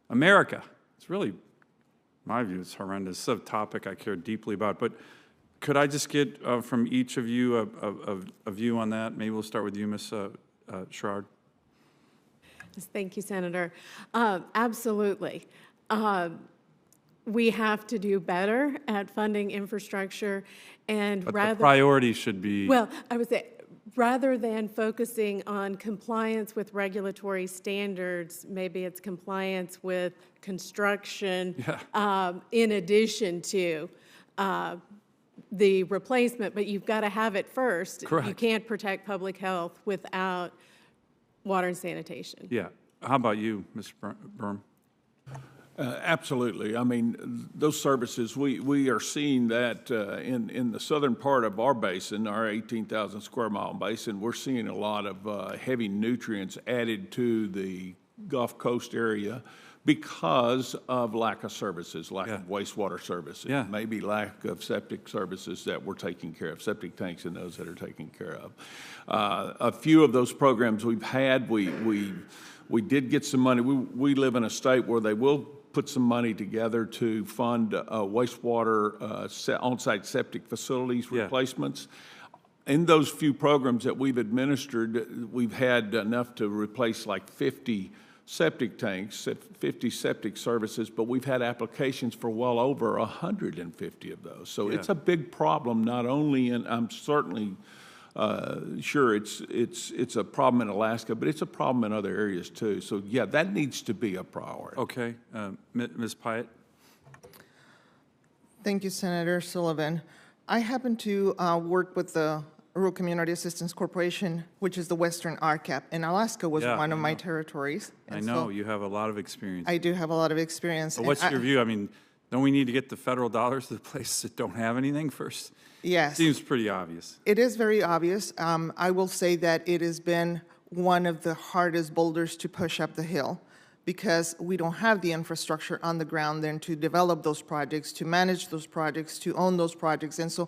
America, it's really, in my view, it's horrendous. It's a topic I care deeply about, but could I just get from each of you a view on that? Maybe we'll start with you, Ms. Sherrard. Thank you, Senator. Absolutely. We have to do better at funding infrastructure, and But the priority should be... Well, I would say, rather than focusing on compliance with regulatory standards, maybe it's compliance with construction in addition to the replacement, but you've got to have it first. Correct. You can't protect public health without water and sanitation. Yeah. How about you, Mr. Berm? Absolutely. I mean, those services, we are seeing that in the southern part of our basin, our 18,000 square mile basin, we're seeing a lot of heavy nutrients added to the Gulf Coast area because of lack of services, lack of wastewater services, maybe lack of septic services that we're taking care of, septic tanks and those that are taken care of. A few of those programs we've had, we did get some money. We live in a state where they will put some money together to fund wastewater on-site septic facilities replacements. In those few programs that we've administered, we've had enough to replace like 50 septic tanks, 50 septic services, but we've had applications for well over 150 of those. So it's a big problem, not only in, I'm certainly sure it's a problem in Alaska, but it's a problem in other areas too. So yeah, that needs to be a priority. Okay, Ms. Pyatt? Thank you, Senator Sullivan. I happen to work with the Rural Community Assistance Corporation, which is the Western RCAP, and Alaska was one of my territories. I know, you have a lot of experience. I do have a lot of experience. But what's your view? I mean, don't we need to get the federal dollars to the places that don't have anything first? Yes. Seems pretty obvious. It is very obvious. I will say that it has been one of the hardest boulders to push up the hill because we don't have the infrastructure on the ground then to develop those projects, to manage those projects, to own those projects. And so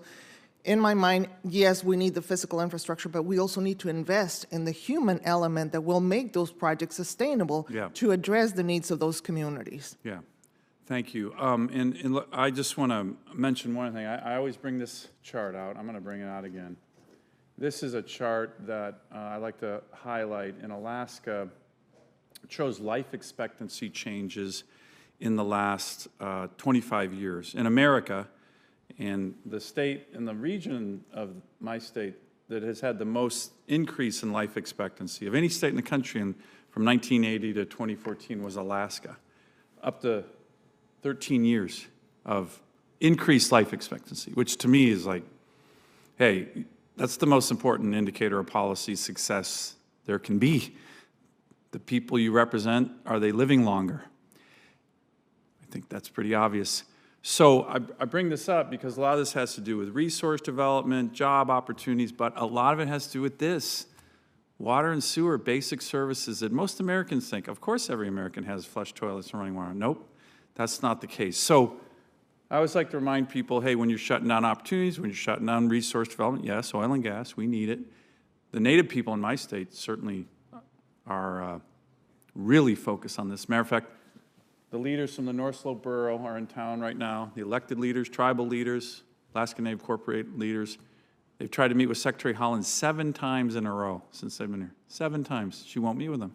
in my mind, yes, we need the physical infrastructure, but we also need to invest in the human element that will make those projects sustainable to address the needs of those communities. Yeah. Thank you. And look, I just want to mention one thing. I always bring this chart out. I'm going to bring it out again. This is a chart that I like to highlight. In Alaska, it shows life expectancy changes in the last 25 years. In America, and the state and the region of my state that has had the most increase in life expectancy of any state in the country from 1980 to 2014 was Alaska, up to 13 years of increased life expectancy, which to me is like, hey, that's the most important indicator of policy success there can be. The people you represent, are they living longer? I think that's pretty obvious. So I bring this up because a lot of this has to do with resource development, job opportunities, but a lot of it has to do with this. Water and sewer, basic services that most Americans think, of course every American has flush toilets and running water. Nope, that's not the case. So I always like to remind people, hey, when you're shutting down opportunities, when you're shutting down resource development, yes, oil and gas, we need it. The Native people in my state certainly are really focused on this. Matter of fact, the leaders from the North Slope Borough are in town right now, the elected leaders, tribal leaders, Alaska Native Corporate leaders. They've tried to meet with Secretary Holland 7 times in a row since they've been here. 7 times. She won't meet with them.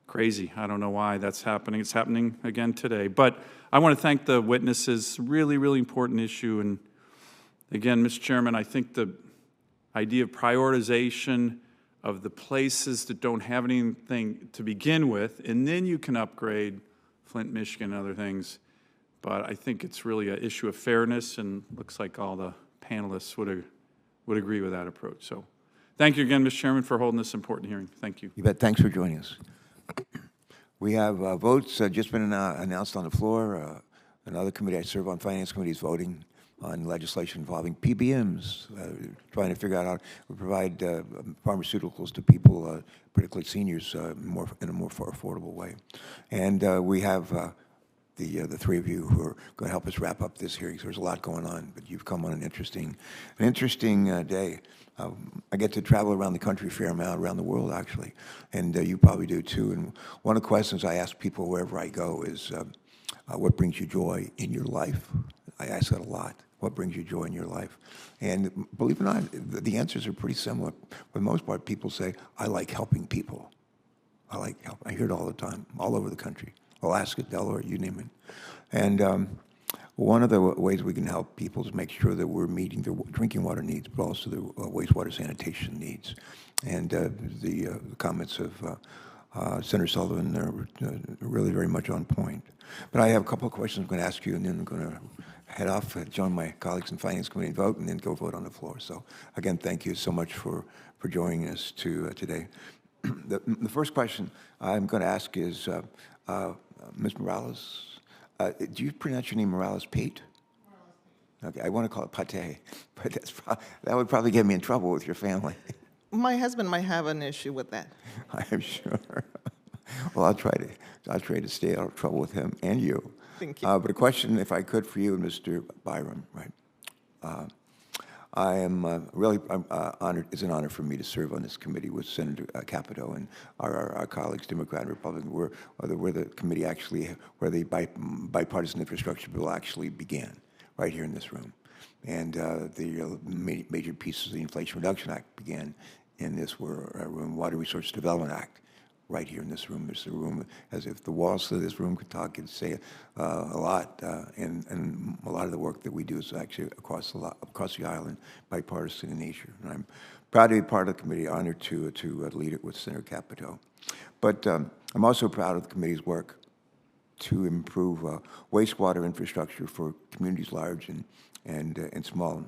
Crazy. I don't know why that's happening. It's happening again today. But I want to thank the witnesses. Really, really important issue. And again, Mr. Chairman, I think the idea of prioritization of the places that don't have anything to begin with, and then you can upgrade Flint, Michigan, and other things. But I think it's really an issue of fairness, and looks like all the panelists would agree with that approach. So thank you again, Mr. Chairman, for holding this important hearing. Thank you. You bet. Thanks for joining us. We have votes just been announced on the floor. Another committee I serve on, Finance Committee, is voting on legislation involving PBMs, trying to figure out how to provide pharmaceuticals to people, particularly seniors, in a more affordable way. And we have the 3 of you who are going to help us wrap up this hearing. So there's a lot going on, but you've come on an interesting day. I get to travel around the country a fair amount, around the world actually, and you probably do too. And one of the questions I ask people wherever I go is, what brings you joy in your life? I ask that a lot. What brings you joy in your life? And believe it or not, the answers are pretty similar. For the most part, people say, I like helping people. I like help. I hear it all the time, all over the country. Alaska, Delaware, you name it. And one of the ways we can help people is make sure that we're meeting their drinking water needs, but also their wastewater sanitation needs. And the comments of Senator Sullivan are really very much on point. But I have a couple of questions I'm going to ask you, and then I'm going to head off, join my colleagues in Finance Committee and vote, and then go vote on the floor. So again, thank you so much for joining us today. The first question I'm going to ask is, Ms. Morales, do you pronounce your name Morales Pate? Okay, I want to call it Pate, but that would probably get me in trouble with your family. My husband might have an issue with that. I'm sure. Well, I'll try to stay out of trouble with him and you. Thank you. But a question, if I could, for you, Mr. Byram, right? I am really honored. It's an honor for me to serve on this committee with Senator Capito and our colleagues, Democrat and Republican. We're the committee actually where the bipartisan infrastructure bill actually began, right here in this room. And the major pieces of the Inflation Reduction Act began in this room, Water Resource Development Act, right here in this room. There's a room, as if the walls of this room could talk and say a lot, and a lot of the work that we do is actually across the island, bipartisan in nature. And I'm proud to be part of the committee, honored to lead it with Senator Capito. But I'm also proud of the committee's work to improve wastewater infrastructure for communities large and small,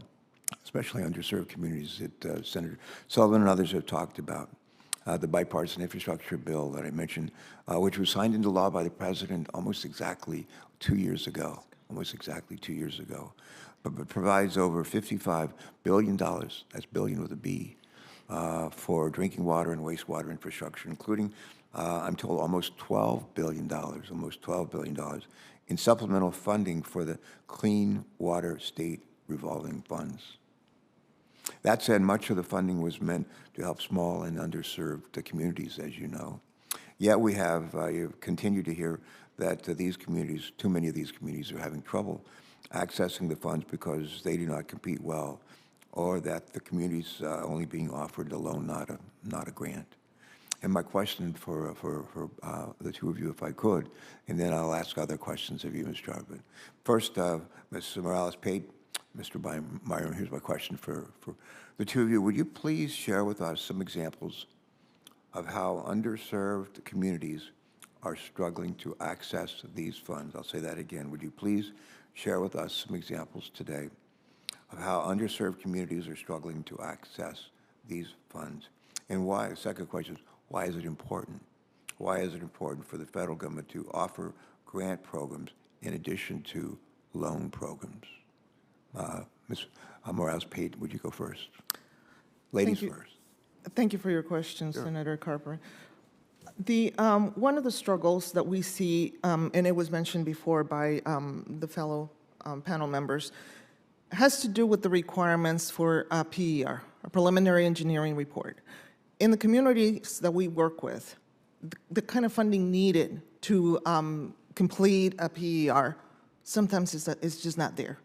especially underserved communities that Senator Sullivan and others have talked about. The bipartisan infrastructure bill that I mentioned, which was signed into law by the president almost exactly 2 years ago, but provides over $55 billion, that's billion with a B, for drinking water and wastewater infrastructure, including, I'm told, almost $12 billion in supplemental funding for the Clean Water State Revolving Funds. That said, much of the funding was meant to help small and underserved communities, as you know. Yet we have continued to hear that these communities, too many of these communities, are having trouble accessing the funds because they do not compete well, or that the community's only being offered a loan, not a grant. And my question for the 2 of you, if I could, and then I'll ask other questions of you, Ms. Jarvin. First, Ms. Morales-Pate, Mr. Byron, here's my question for the 2 of you. Would you please share with us some examples of how underserved communities are struggling to access these funds? I'll say that again. Would you please share with us some examples today of how underserved communities are struggling to access these funds? And why? The second question is, why is it important? Why is it important for the federal government to offer grant programs in addition to loan programs? Ms. Morales-Pate, would you go first? Ladies first. Thank you for your question, sure. Senator Carper. One of the struggles that we see, and it was mentioned before by the fellow panel members, has to do with the requirements for PER, a preliminary engineering report. in the communities that we work with, the kind of funding needed to complete a PER sometimes is just not there.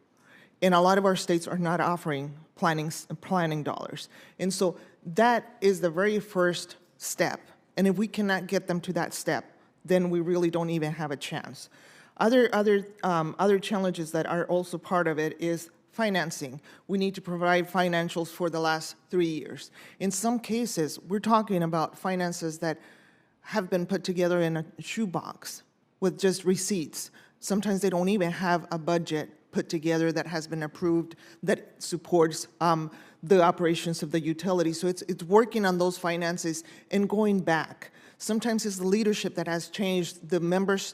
And a lot of our states are not offering planning dollars. And so that is the very first step. And if we cannot get them to that step, then we really don't even have a chance. Other challenges that are also part of it is financing. We need to provide financials for the last 3 years. In some cases, we're talking about finances that have been put together in a shoebox with just receipts. Sometimes they don't even have a budget put together that has been approved that supports the operations of the utility. So it's working on those finances and going back. Sometimes it's the leadership that has changed. The members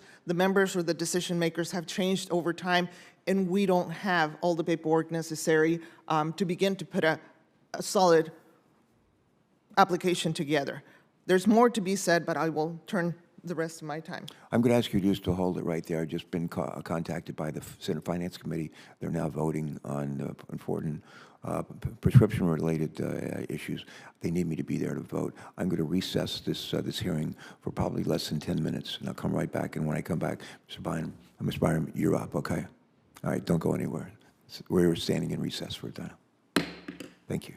or the decision makers have changed over time, and we don't have all the paperwork necessary to begin to put a solid application together. There's more to be said, but I will turn the rest of my time. I'm going to ask you just to hold it right there. I've just been contacted by the Senate Finance Committee. They're now voting on important prescription-related issues. They need me to be there to vote. I'm going to recess this hearing for probably less than 10 minutes, and I'll come right back. And when I come back, Mr. Bynum, you're up, okay? All right, don't go anywhere. We're standing in recess for a time. Thank you.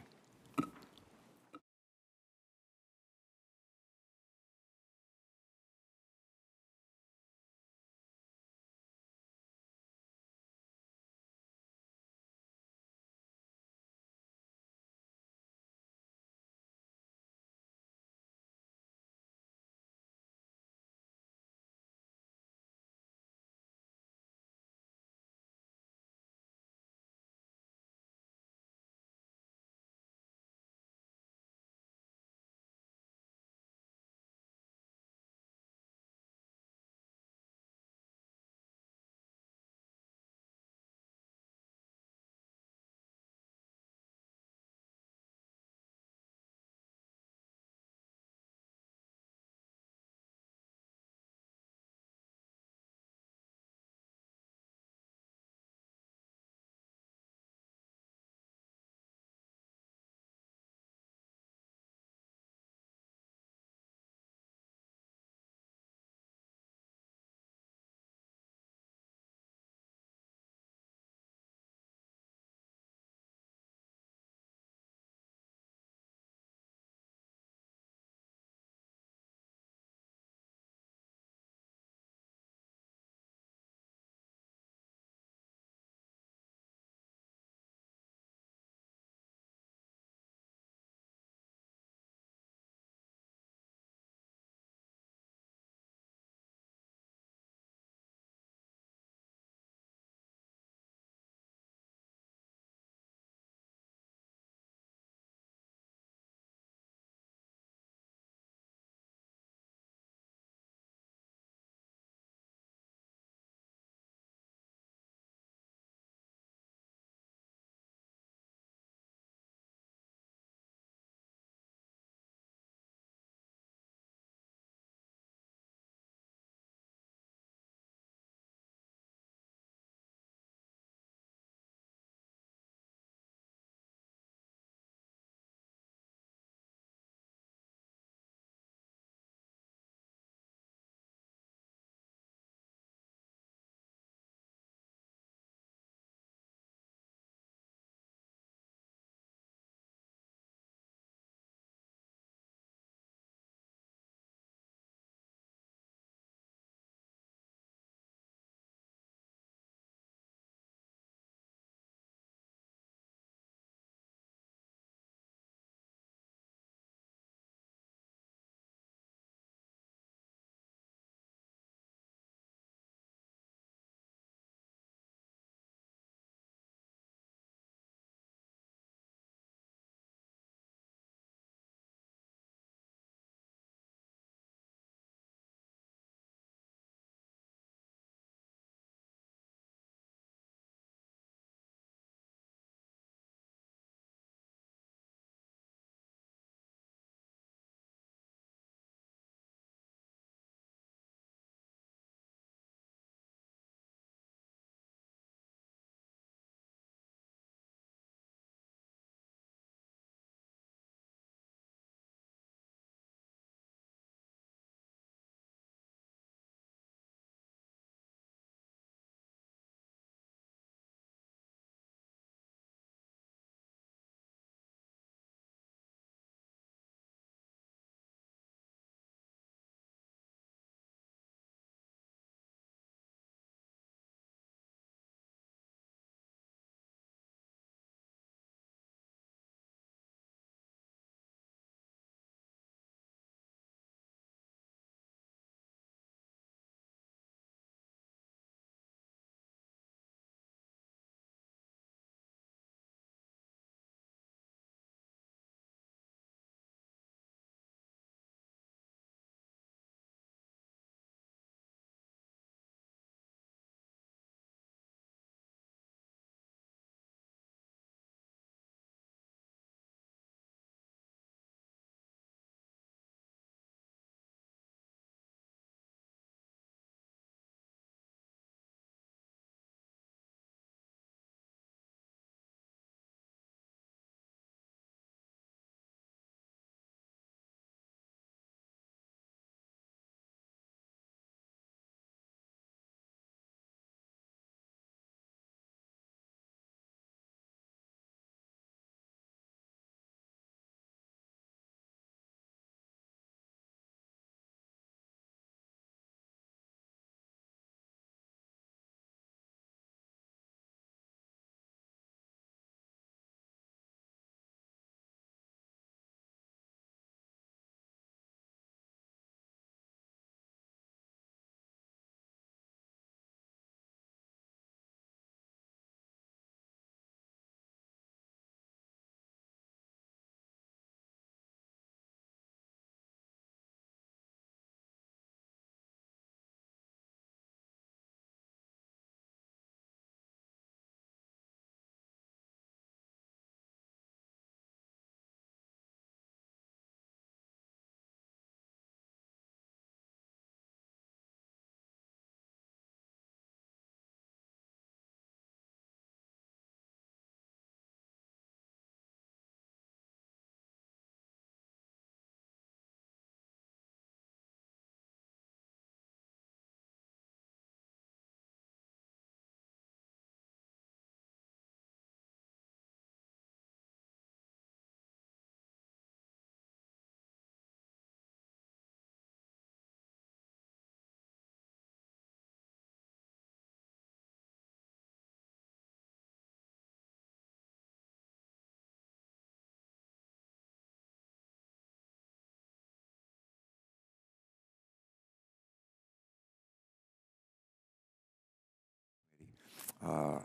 I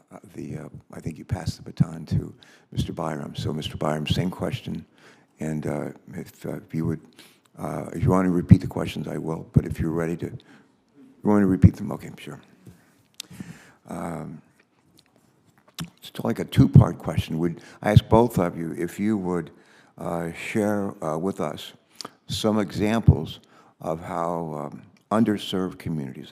think you passed the baton to Mr. Byram. So, Mr. Byram, same question, and if you would, if you want to repeat the questions, I will. But if you're ready to, you want to repeat them, okay, sure. It's like a two-part question. Would I ask both of you if you would share with us some examples of how underserved communities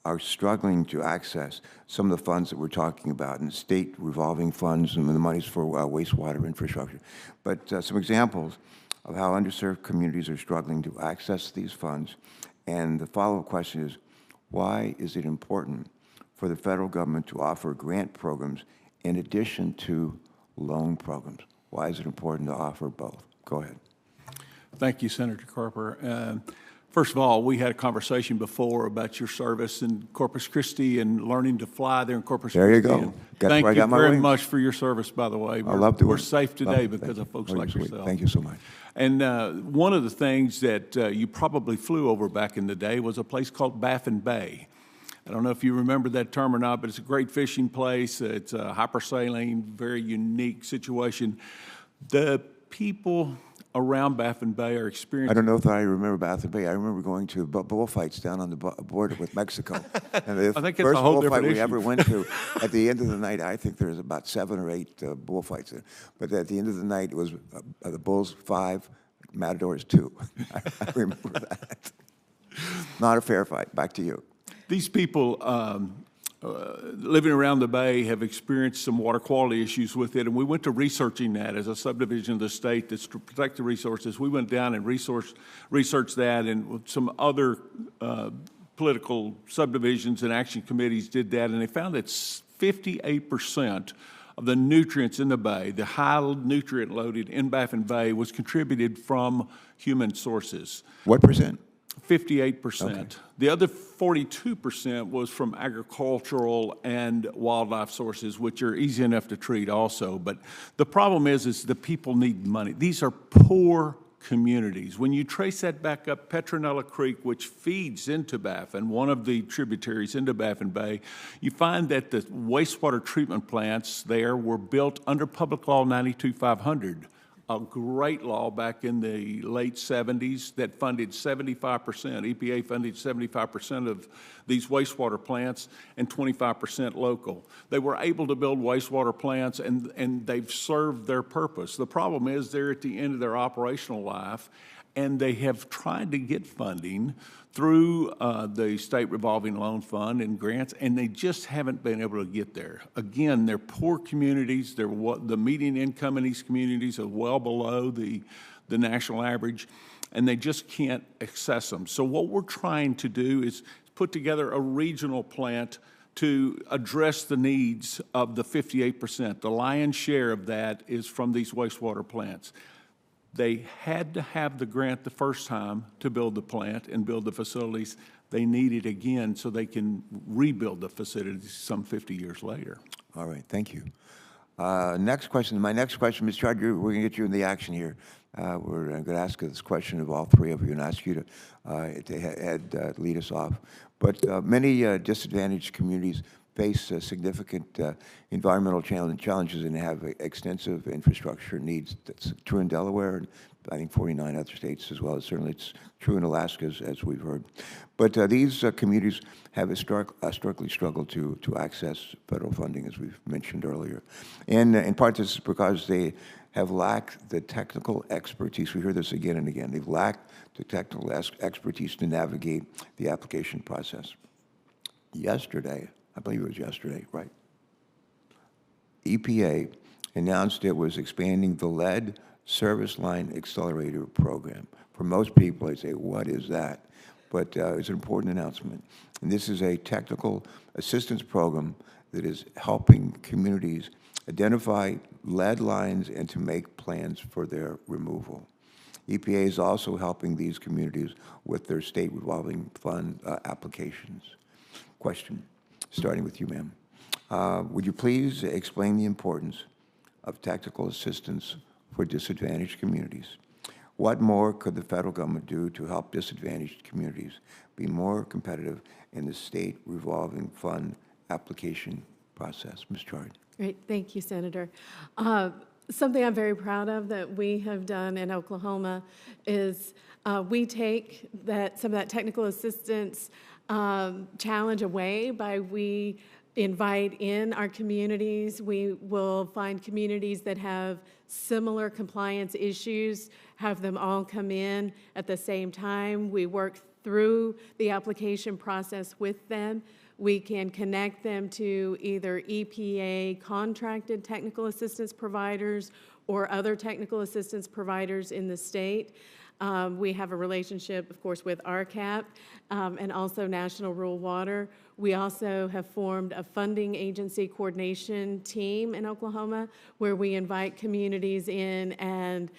are struggling to access some of the funds that we're talking about, and state revolving funds and the monies for wastewater infrastructure. But some examples of how underserved communities are struggling to access these funds. And the follow-up question is, why is it important for the federal government to offer grant programs in addition to loan programs? Why is it important to offer both? Go ahead. Thank you, Senator Carper. First of all, we had a conversation before about your service in Corpus Christi and learning to fly there in Corpus Christi. There you go. Thank you very much for your service, by the way. I love doing it. We're safe today because of folks like yourself. Thank you so much. And one of the things that you probably flew over back in the day was a place called Baffin Bay. I don't know if you remember that term or not, but it's a great fishing place. It's a hypersailing, very unique situation. The people around Baffin Bay are experiencing... I don't know if I remember Baffin Bay. I remember going to bullfights down on the border with Mexico. And the I think it's first a whole bullfight different we issue. ever went to, at the end of the night, I think there was about 7 or 8 bullfights there. But at the end of the night, it was the Bulls 5, Matadors 2. I remember that. Not a fair fight. Back to you. These people living around the Bay have experienced some water quality issues with it, and we went to researching that as a subdivision of the state that's to protect the resources. We went down and researched that, and some other political subdivisions and action committees did that, and they found that 58% of the nutrients in the bay, the high nutrient loaded in Baffin Bay, was contributed from human sources. What percent? 58%. Okay. The other 42% was from agricultural and wildlife sources, which are easy enough to treat also. But the problem is the people need money. These are poor communities. When you trace that back up Petronella Creek, which feeds into Baffin, one of the tributaries into Baffin Bay, you find that the wastewater treatment plants there were built under Public Law 92-500. A great law back in the late 70s that funded 75%. EPA funded 75% of these wastewater plants and 25% local. They were able to build wastewater plants, and they've served their purpose. The problem is they're at the end of their operational life, and they have tried to get funding through the state revolving loan fund and grants, and they just haven't been able to get there. Again, they're poor communities. The median income in these communities is well below the national average, and they just can't access them. So what we're trying to do is put together a regional plan to address the needs of the 58%. The lion's share of that is from these wastewater plants. They had to have the grant the first time to build the plant and build the facilities. They need it again so they can rebuild the facilities some 50 years later. All right, thank you. Next question. My next question, Ms. Chard, we're going to get you in the action here. We're going to ask this question of all three of you and ask you to lead us off. But many disadvantaged communities face significant environmental challenges and have extensive infrastructure needs. That's true in Delaware and I think 49 other states as well. Certainly it's true in Alaska, as we've heard. But these communities have historically struggled to access federal funding, as we've mentioned earlier. And in part, this is because they have lacked the technical expertise. We hear this again and again. They've lacked the technical expertise to navigate the application process. Yesterday, I believe it was yesterday, right? EPA announced it was expanding the lead service line accelerator program. For most people, they say, what is that? But it's an important announcement. And this is a technical assistance program that is helping communities identify lead lines and to make plans for their removal. EPA is also helping these communities with their state revolving fund applications. Question, starting with you, ma'am. Would you please explain the importance of technical assistance for disadvantaged communities? What more could the federal government do to help disadvantaged communities be more competitive in the state revolving fund application process. Ms. Chard. Great, thank you, Senator. Something I'm very proud of that we have done in Oklahoma is we take some of that technical assistance challenge away by we invite in our communities. We will find communities that have similar compliance issues, have them all come in at the same time. We work through the application process with them. We can connect them to either EPA contracted technical assistance providers or other technical assistance providers in the state. We have a relationship, of course, with RCAP and also National Rural Water. We also have formed a funding agency coordination team in Oklahoma where we invite communities in and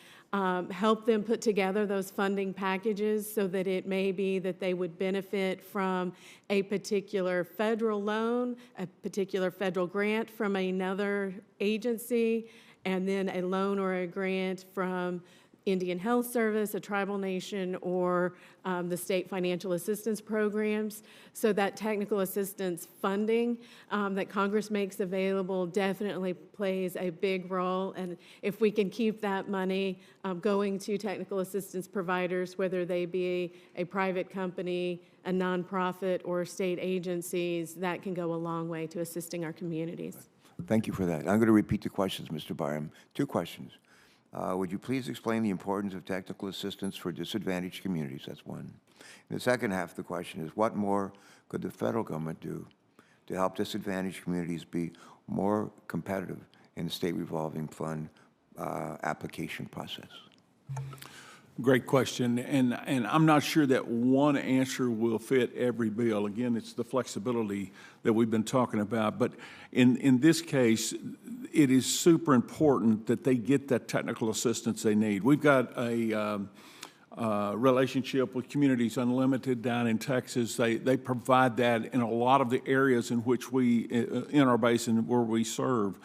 help them put together those funding packages so that it may be that they would benefit from a particular federal loan, a particular federal grant from another agency, and then a loan or a grant from Indian Health Service, a tribal nation, or the state financial assistance programs. So that technical assistance funding that Congress makes available definitely plays a big role. And if we can keep that money going to technical assistance providers, whether they be a private company, a nonprofit, or state agencies, that can go a long way to assisting our communities. Thank you for that. I'm going to repeat the questions, Mr. Byram. 2 questions. Would you please explain the importance of technical assistance for disadvantaged communities? That's one. And the second half of the question is, what more could the federal government do to help disadvantaged communities be more competitive in the state revolving fund application process? Great question, and I'm not sure that one answer will fit every bill. Again, it's the flexibility that we've been talking about, but in this case, it is super important that they get that technical assistance they need. We've got a relationship with Communities Unlimited down in Texas. They provide that in a lot of the areas in which in our basin where we serve.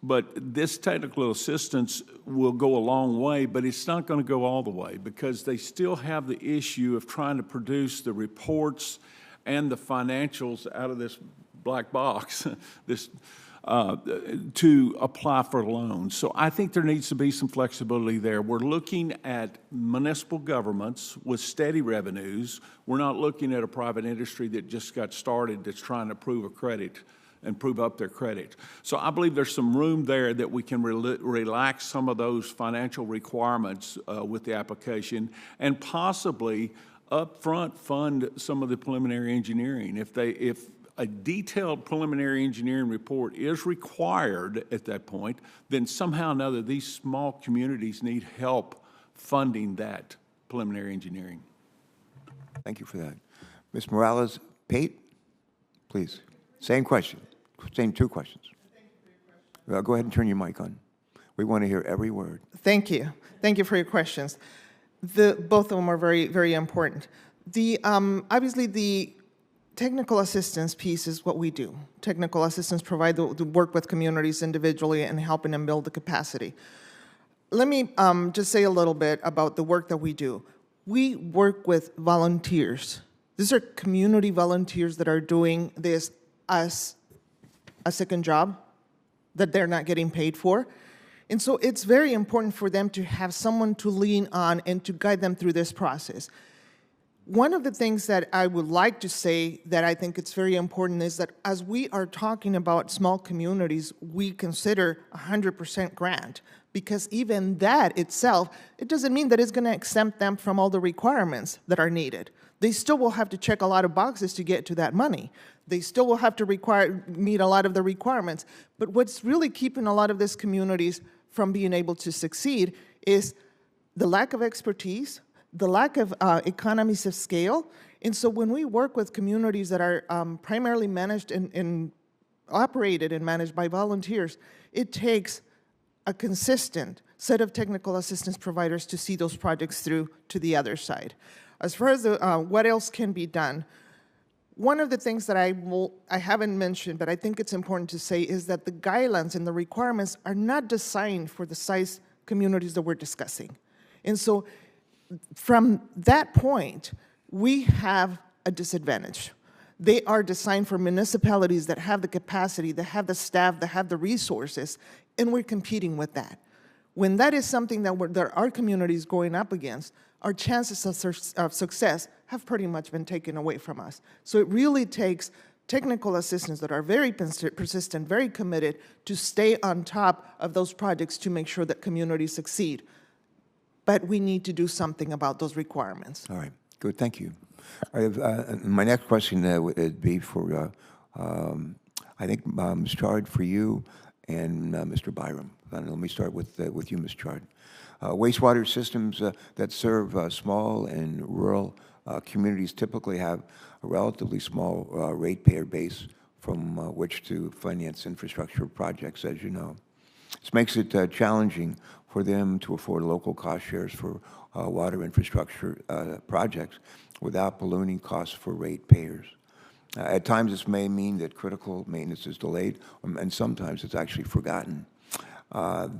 But this technical assistance will go a long way, but it's not going to go all the way because they still have the issue of trying to produce the reports and the financials out of this black box to apply for loans. So I think there needs to be some flexibility there. We're looking at municipal governments with steady revenues. We're not looking at a private industry that just got started that's trying to prove a credit and prove up their credit. So I believe there's some room there that we can relax some of those financial requirements with the application and possibly upfront fund some of the preliminary engineering. If a detailed preliminary engineering report is required at that point, then somehow or another these small communities need help funding that preliminary engineering. Thank you for that. Ms. Morales-Pate, please. Same question. Same 2 questions. Go ahead and turn your mic on. We want to hear every word. Thank you. Thank you for your questions. Both of them are very, very important. Obviously, the technical assistance piece is what we do. Technical assistance provide the work with communities individually and helping them build the capacity. Let me just say a little bit about the work that we do. We work with volunteers. These are community volunteers that are doing this as a second job that they're not getting paid for. And so it's very important for them to have someone to lean on and to guide them through this process. One of the things that I would like to say that I think it's very important is that as we are talking about small communities, we consider 100% grant, because even that itself, it doesn't mean that it's going to exempt them from all the requirements that are needed. They still will have to check a lot of boxes to get to that money. They still will have to meet a lot of the requirements. But what's really keeping a lot of these communities from being able to succeed is the lack of expertise, the lack of economies of scale. And so when we work with communities that are primarily managed and operated and managed by volunteers, it takes a consistent set of technical assistance providers to see those projects through to the other side. As far as what else can be done, one of the things that I haven't mentioned, but I think it's important to say, is that the guidelines and the requirements are not designed for the size communities that we're discussing. And so from that point, we have a disadvantage. They are designed for municipalities that have the capacity, that have the staff, that have the resources, and we're competing with that. When that is something that our community is going up against, our chances of success have pretty much been taken away from us. So it really takes technical assistants that are very persistent, very committed to stay on top of those projects to make sure that communities succeed. But we need to do something about those requirements. All right, good, thank you. I have, my next question would be for, I think, Ms. Chard, for you and Mr. Byram. Let me start with you, Ms. Chard. Wastewater systems that serve small and rural communities typically have a relatively small ratepayer base from which to finance infrastructure projects, as you know. This makes it challenging for them to afford local cost shares for water infrastructure projects without ballooning costs for ratepayers. At times, this may mean that critical maintenance is delayed, and sometimes it's actually forgotten.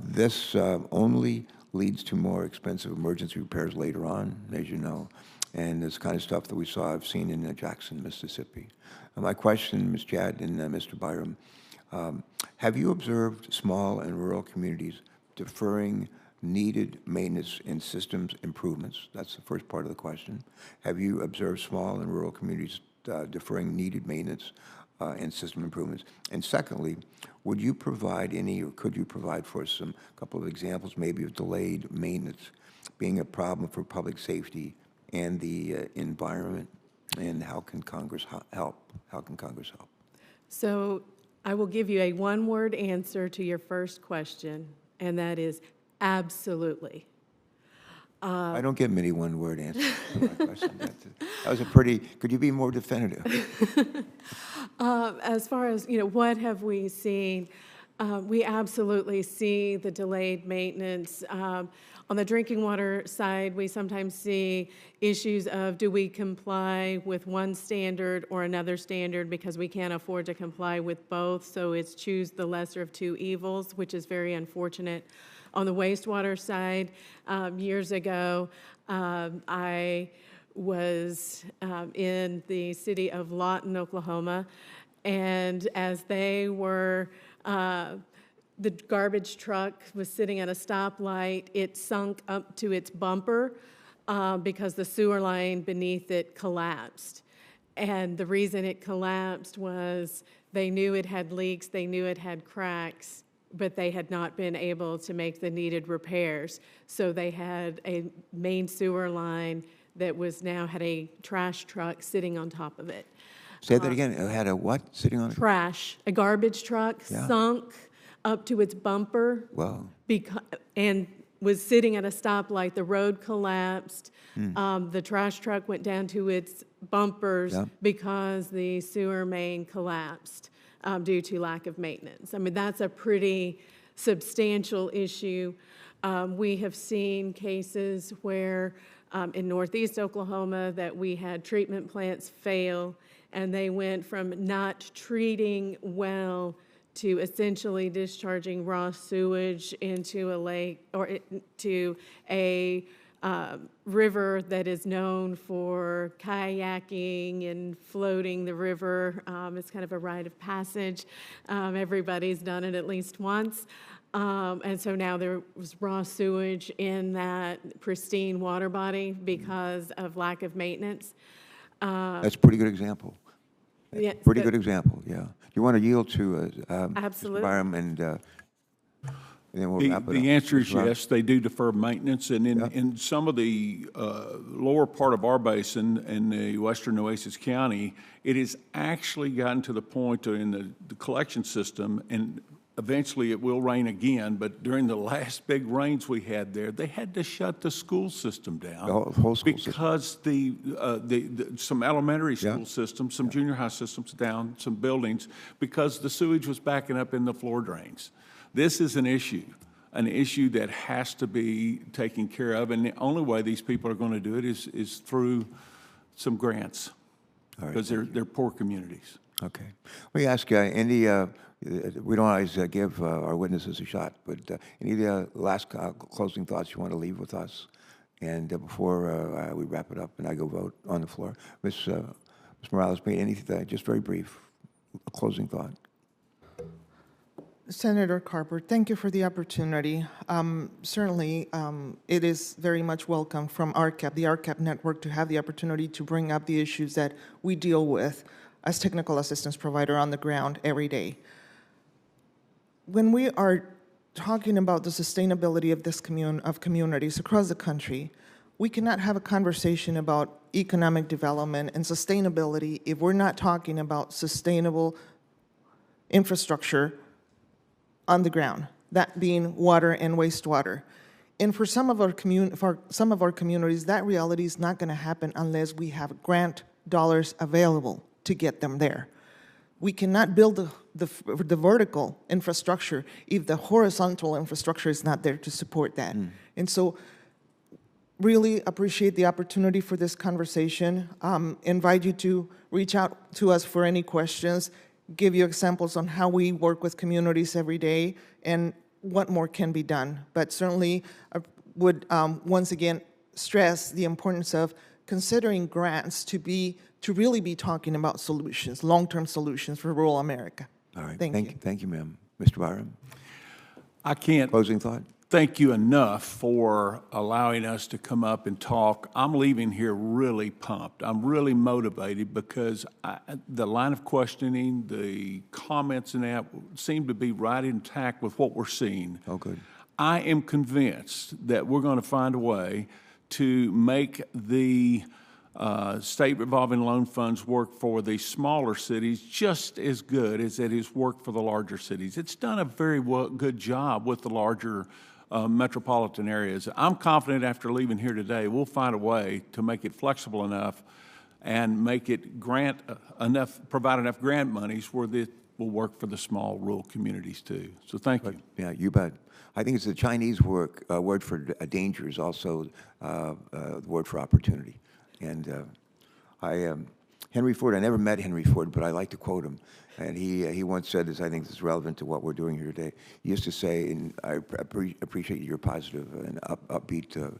This only leads to more expensive emergency repairs later on, as you know, and this kind of stuff that I've seen in Jackson, Mississippi. My question, Ms. Chad and Mr. Byram, have you observed small and rural communities deferring needed maintenance and systems improvements? That's the first part of the question. Have you observed small and rural communities deferring needed maintenance and system improvements? And secondly, would you provide any, or could you provide for us a couple of examples maybe of delayed maintenance being a problem for public safety and the environment, and how can Congress help? How can Congress help? So I will give you a one-word answer to your first question, and that is absolutely. I don't get many one-word answers to my question. That was a pretty, could you be more definitive? As far as, what have we seen? We absolutely see the delayed maintenance. On the drinking water side, we sometimes see issues of, do we comply with one standard or another standard because we can't afford to comply with both, so it's choose the lesser of two evils, which is very unfortunate. On the wastewater side, years ago, I was in the city of Lawton, Oklahoma, and as they were, the garbage truck was sitting at a stoplight, it sunk up to its bumper because the sewer line beneath it collapsed. And the reason it collapsed was they knew it had leaks, they knew it had cracks, but they had not been able to make the needed repairs. So they had a main sewer line that had a trash truck sitting on top of it. Say that again. It had a what sitting on it? Trash. A garbage truck sunk up to its bumper. Wow. And was sitting at a stoplight. The road collapsed. The trash truck went down to its bumpers because the sewer main collapsed due to lack of maintenance. I mean, that's a pretty substantial issue. We have seen cases where in northeast Oklahoma that we had treatment plants fail, and they went from not treating well to essentially discharging raw sewage into a lake or to a river that is known for kayaking and floating the river. It's kind of a rite of passage. Everybody's done it at least once. And so now there was raw sewage in that pristine water body because of lack of maintenance. That's a pretty good example. Yeah, pretty good example, yeah. You want to yield to absolutely. Mr. Byram, and then we'll wrap it up. The answer is Mr. Byram? yes, they do defer maintenance, and in some of the lower part of our basin in the western Nueces County, it has actually gotten to the point in the collection system, and eventually it will rain again, but during the last big rains we had there, they had to shut the school system down. The whole school system. Because some elementary school systems, some junior high systems down, some buildings, because the sewage was backing up in the floor drains. This is an issue that has to be taken care of, and the only way these people are going to do it is through some grants, because they're poor communities. Okay. Let me ask you, Andy, we don't always give our witnesses a shot, but any of the last closing thoughts you want to leave with us? And before we wrap it up and I go vote on the floor, Ms. Ms. Morales, made anything, just very brief, a closing thought. Senator Carper, thank you for the opportunity. Certainly, it is very much welcome from RCAP, the RCAP network, to have the opportunity to bring up the issues that we deal with as technical assistance provider on the ground every day. When we are talking about the sustainability of this communities across the country, we cannot have a conversation about economic development and sustainability if we're not talking about sustainable infrastructure on the ground, that being water and wastewater. And for some of our communities, that reality is not going to happen unless we have grant dollars available to get them there. We cannot build the vertical infrastructure if the horizontal infrastructure is not there to support that. And so really appreciate the opportunity for this conversation. Invite you to reach out to us for any questions, give you examples on how we work with communities every day and what more can be done. But certainly I would once again stress the importance of considering grants to really be talking about solutions, long-term solutions for rural America. All right. Thank you. Thank you, ma'am. Mr. Byram? I can't Closing thought? thank you enough for allowing us to come up and talk. I'm leaving here really pumped. I'm really motivated because the line of questioning, the comments and that seem to be right intact with what we're seeing. Oh, good. I am convinced that we're going to find a way to make the state revolving loan funds work for the smaller cities just as good as it has worked for the larger cities. It's done a very good job with the larger metropolitan areas. I'm confident after leaving here today, we'll find a way to make it flexible enough and make it provide enough grant monies where it will work for the small rural communities too. So thank you. Yeah, you bet. I think it's the Chinese word for danger is also the word for opportunity. And Henry Ford, I never met Henry Ford, but I like to quote him. And he once said this, I think this is relevant to what we're doing here today. He used to say, and I appreciate your positive and upbeat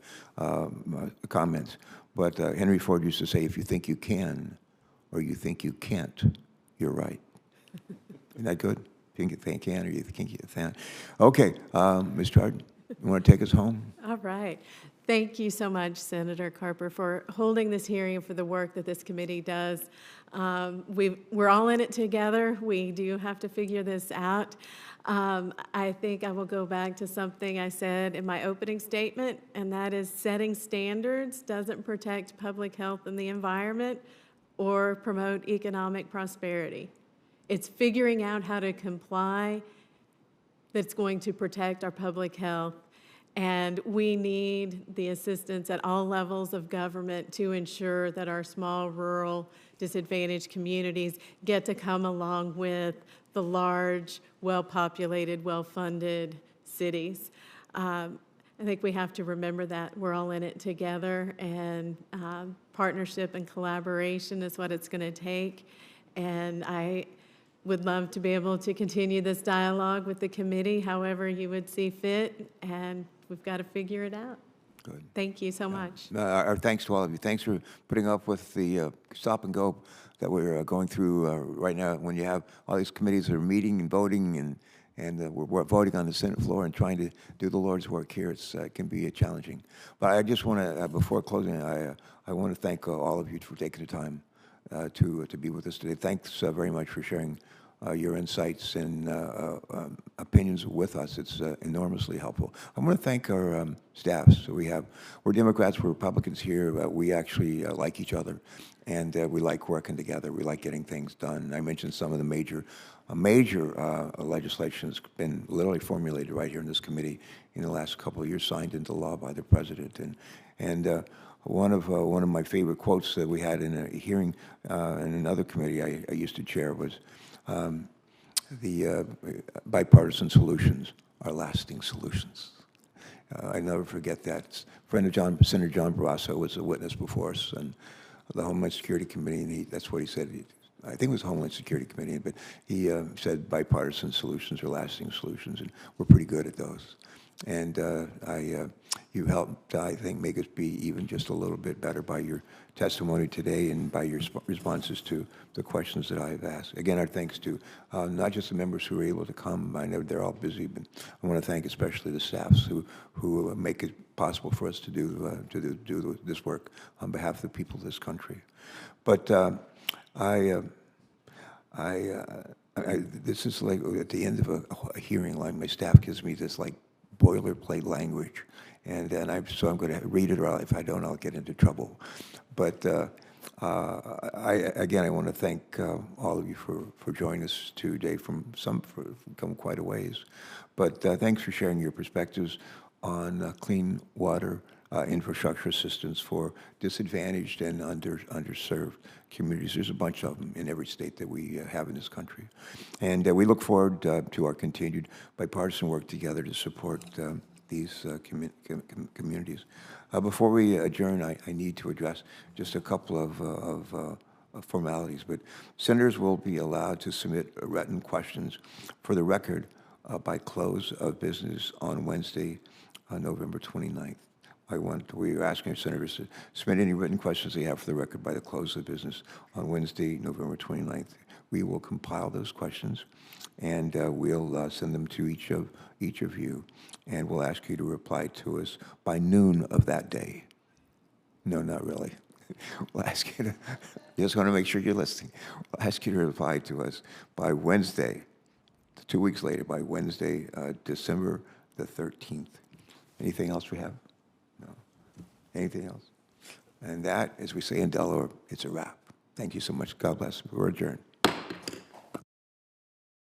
comments, but Henry Ford used to say, if you think you can or you think you can't, you're right. Isn't that good? You think you can or you think you can. Okay, Ms. Chard, you want to take us home? All right. Thank you so much, Senator Carper, for holding this hearing and for the work that this committee does. We're all in it together. We do have to figure this out. I think I will go back to something I said in my opening statement, and that is setting standards doesn't protect public health and the environment or promote economic prosperity. It's figuring out how to comply that's going to protect our public health. And we need the assistance at all levels of government to ensure that our small, rural, disadvantaged communities get to come along with the large, well-populated, well-funded cities. I think we have to remember that we're all in it together, and partnership and collaboration is what it's going to take. And I would love to be able to continue this dialogue with the committee however you would see fit, and we've got to figure it out. Good. Thank you so much. Our thanks to all of you. Thanks for putting up with the stop and go that we're going through right now when you have all these committees that are meeting and voting and we're voting on the Senate floor and trying to do the Lord's work here. It can be challenging. But I just want to, before closing, I want to thank all of you for taking the time to be with us today. Thanks very much for sharing your insights and opinions with us. It's enormously helpful. I want to thank our staffs. So we're Democrats, we're Republicans here. We actually like each other, and we like working together. We like getting things done. I mentioned some of the major legislation that's been literally formulated right here in this committee in the last couple of years, signed into law by the president. And one of my favorite quotes that we had in a hearing in another committee I used to chair was, the bipartisan solutions are lasting solutions. I never forget that. Friend of Senator John Barrasso was a witness before us on the Homeland Security Committee, and that's what he said. I think it was Homeland Security Committee, but he said bipartisan solutions are lasting solutions, and we're pretty good at those. You helped, I think, make us be even just a little bit better by your testimony today and by your responses to the questions that I've asked. Again, our thanks to not just the members who were able to come. I know they're all busy, but I want to thank especially the staffs who make it possible for us to do this work on behalf of the people of this country. But this is like at the end of a hearing line, my staff gives me this like boilerplate language, and so I'm going to read it, or if I don't, I'll get into trouble. But again, I want to thank all of you for joining us today from quite a ways. But thanks for sharing your perspectives on clean water infrastructure assistance for disadvantaged and underserved communities. There's a bunch of them in every state that we have in this country. And we look forward to our continued bipartisan work together to support these communities. Before we adjourn, I need to address just a couple of formalities, but senators will be allowed to submit written questions for the record by close of business on Wednesday, November 29th. We are asking our senators to submit any written questions they have for the record by the close of business on Wednesday, November 29th. We will compile those questions, and we'll send them to each of you, and we'll ask you to reply to us by noon of that day. No, not really. We'll ask you to, just want to make sure you're listening. We'll ask you to reply to us by Wednesday, 2 weeks later, by Wednesday, December the 13th. Anything else we have? No. Anything else? And that, as we say in Delaware, it's a wrap. Thank you so much. God bless. We're adjourned.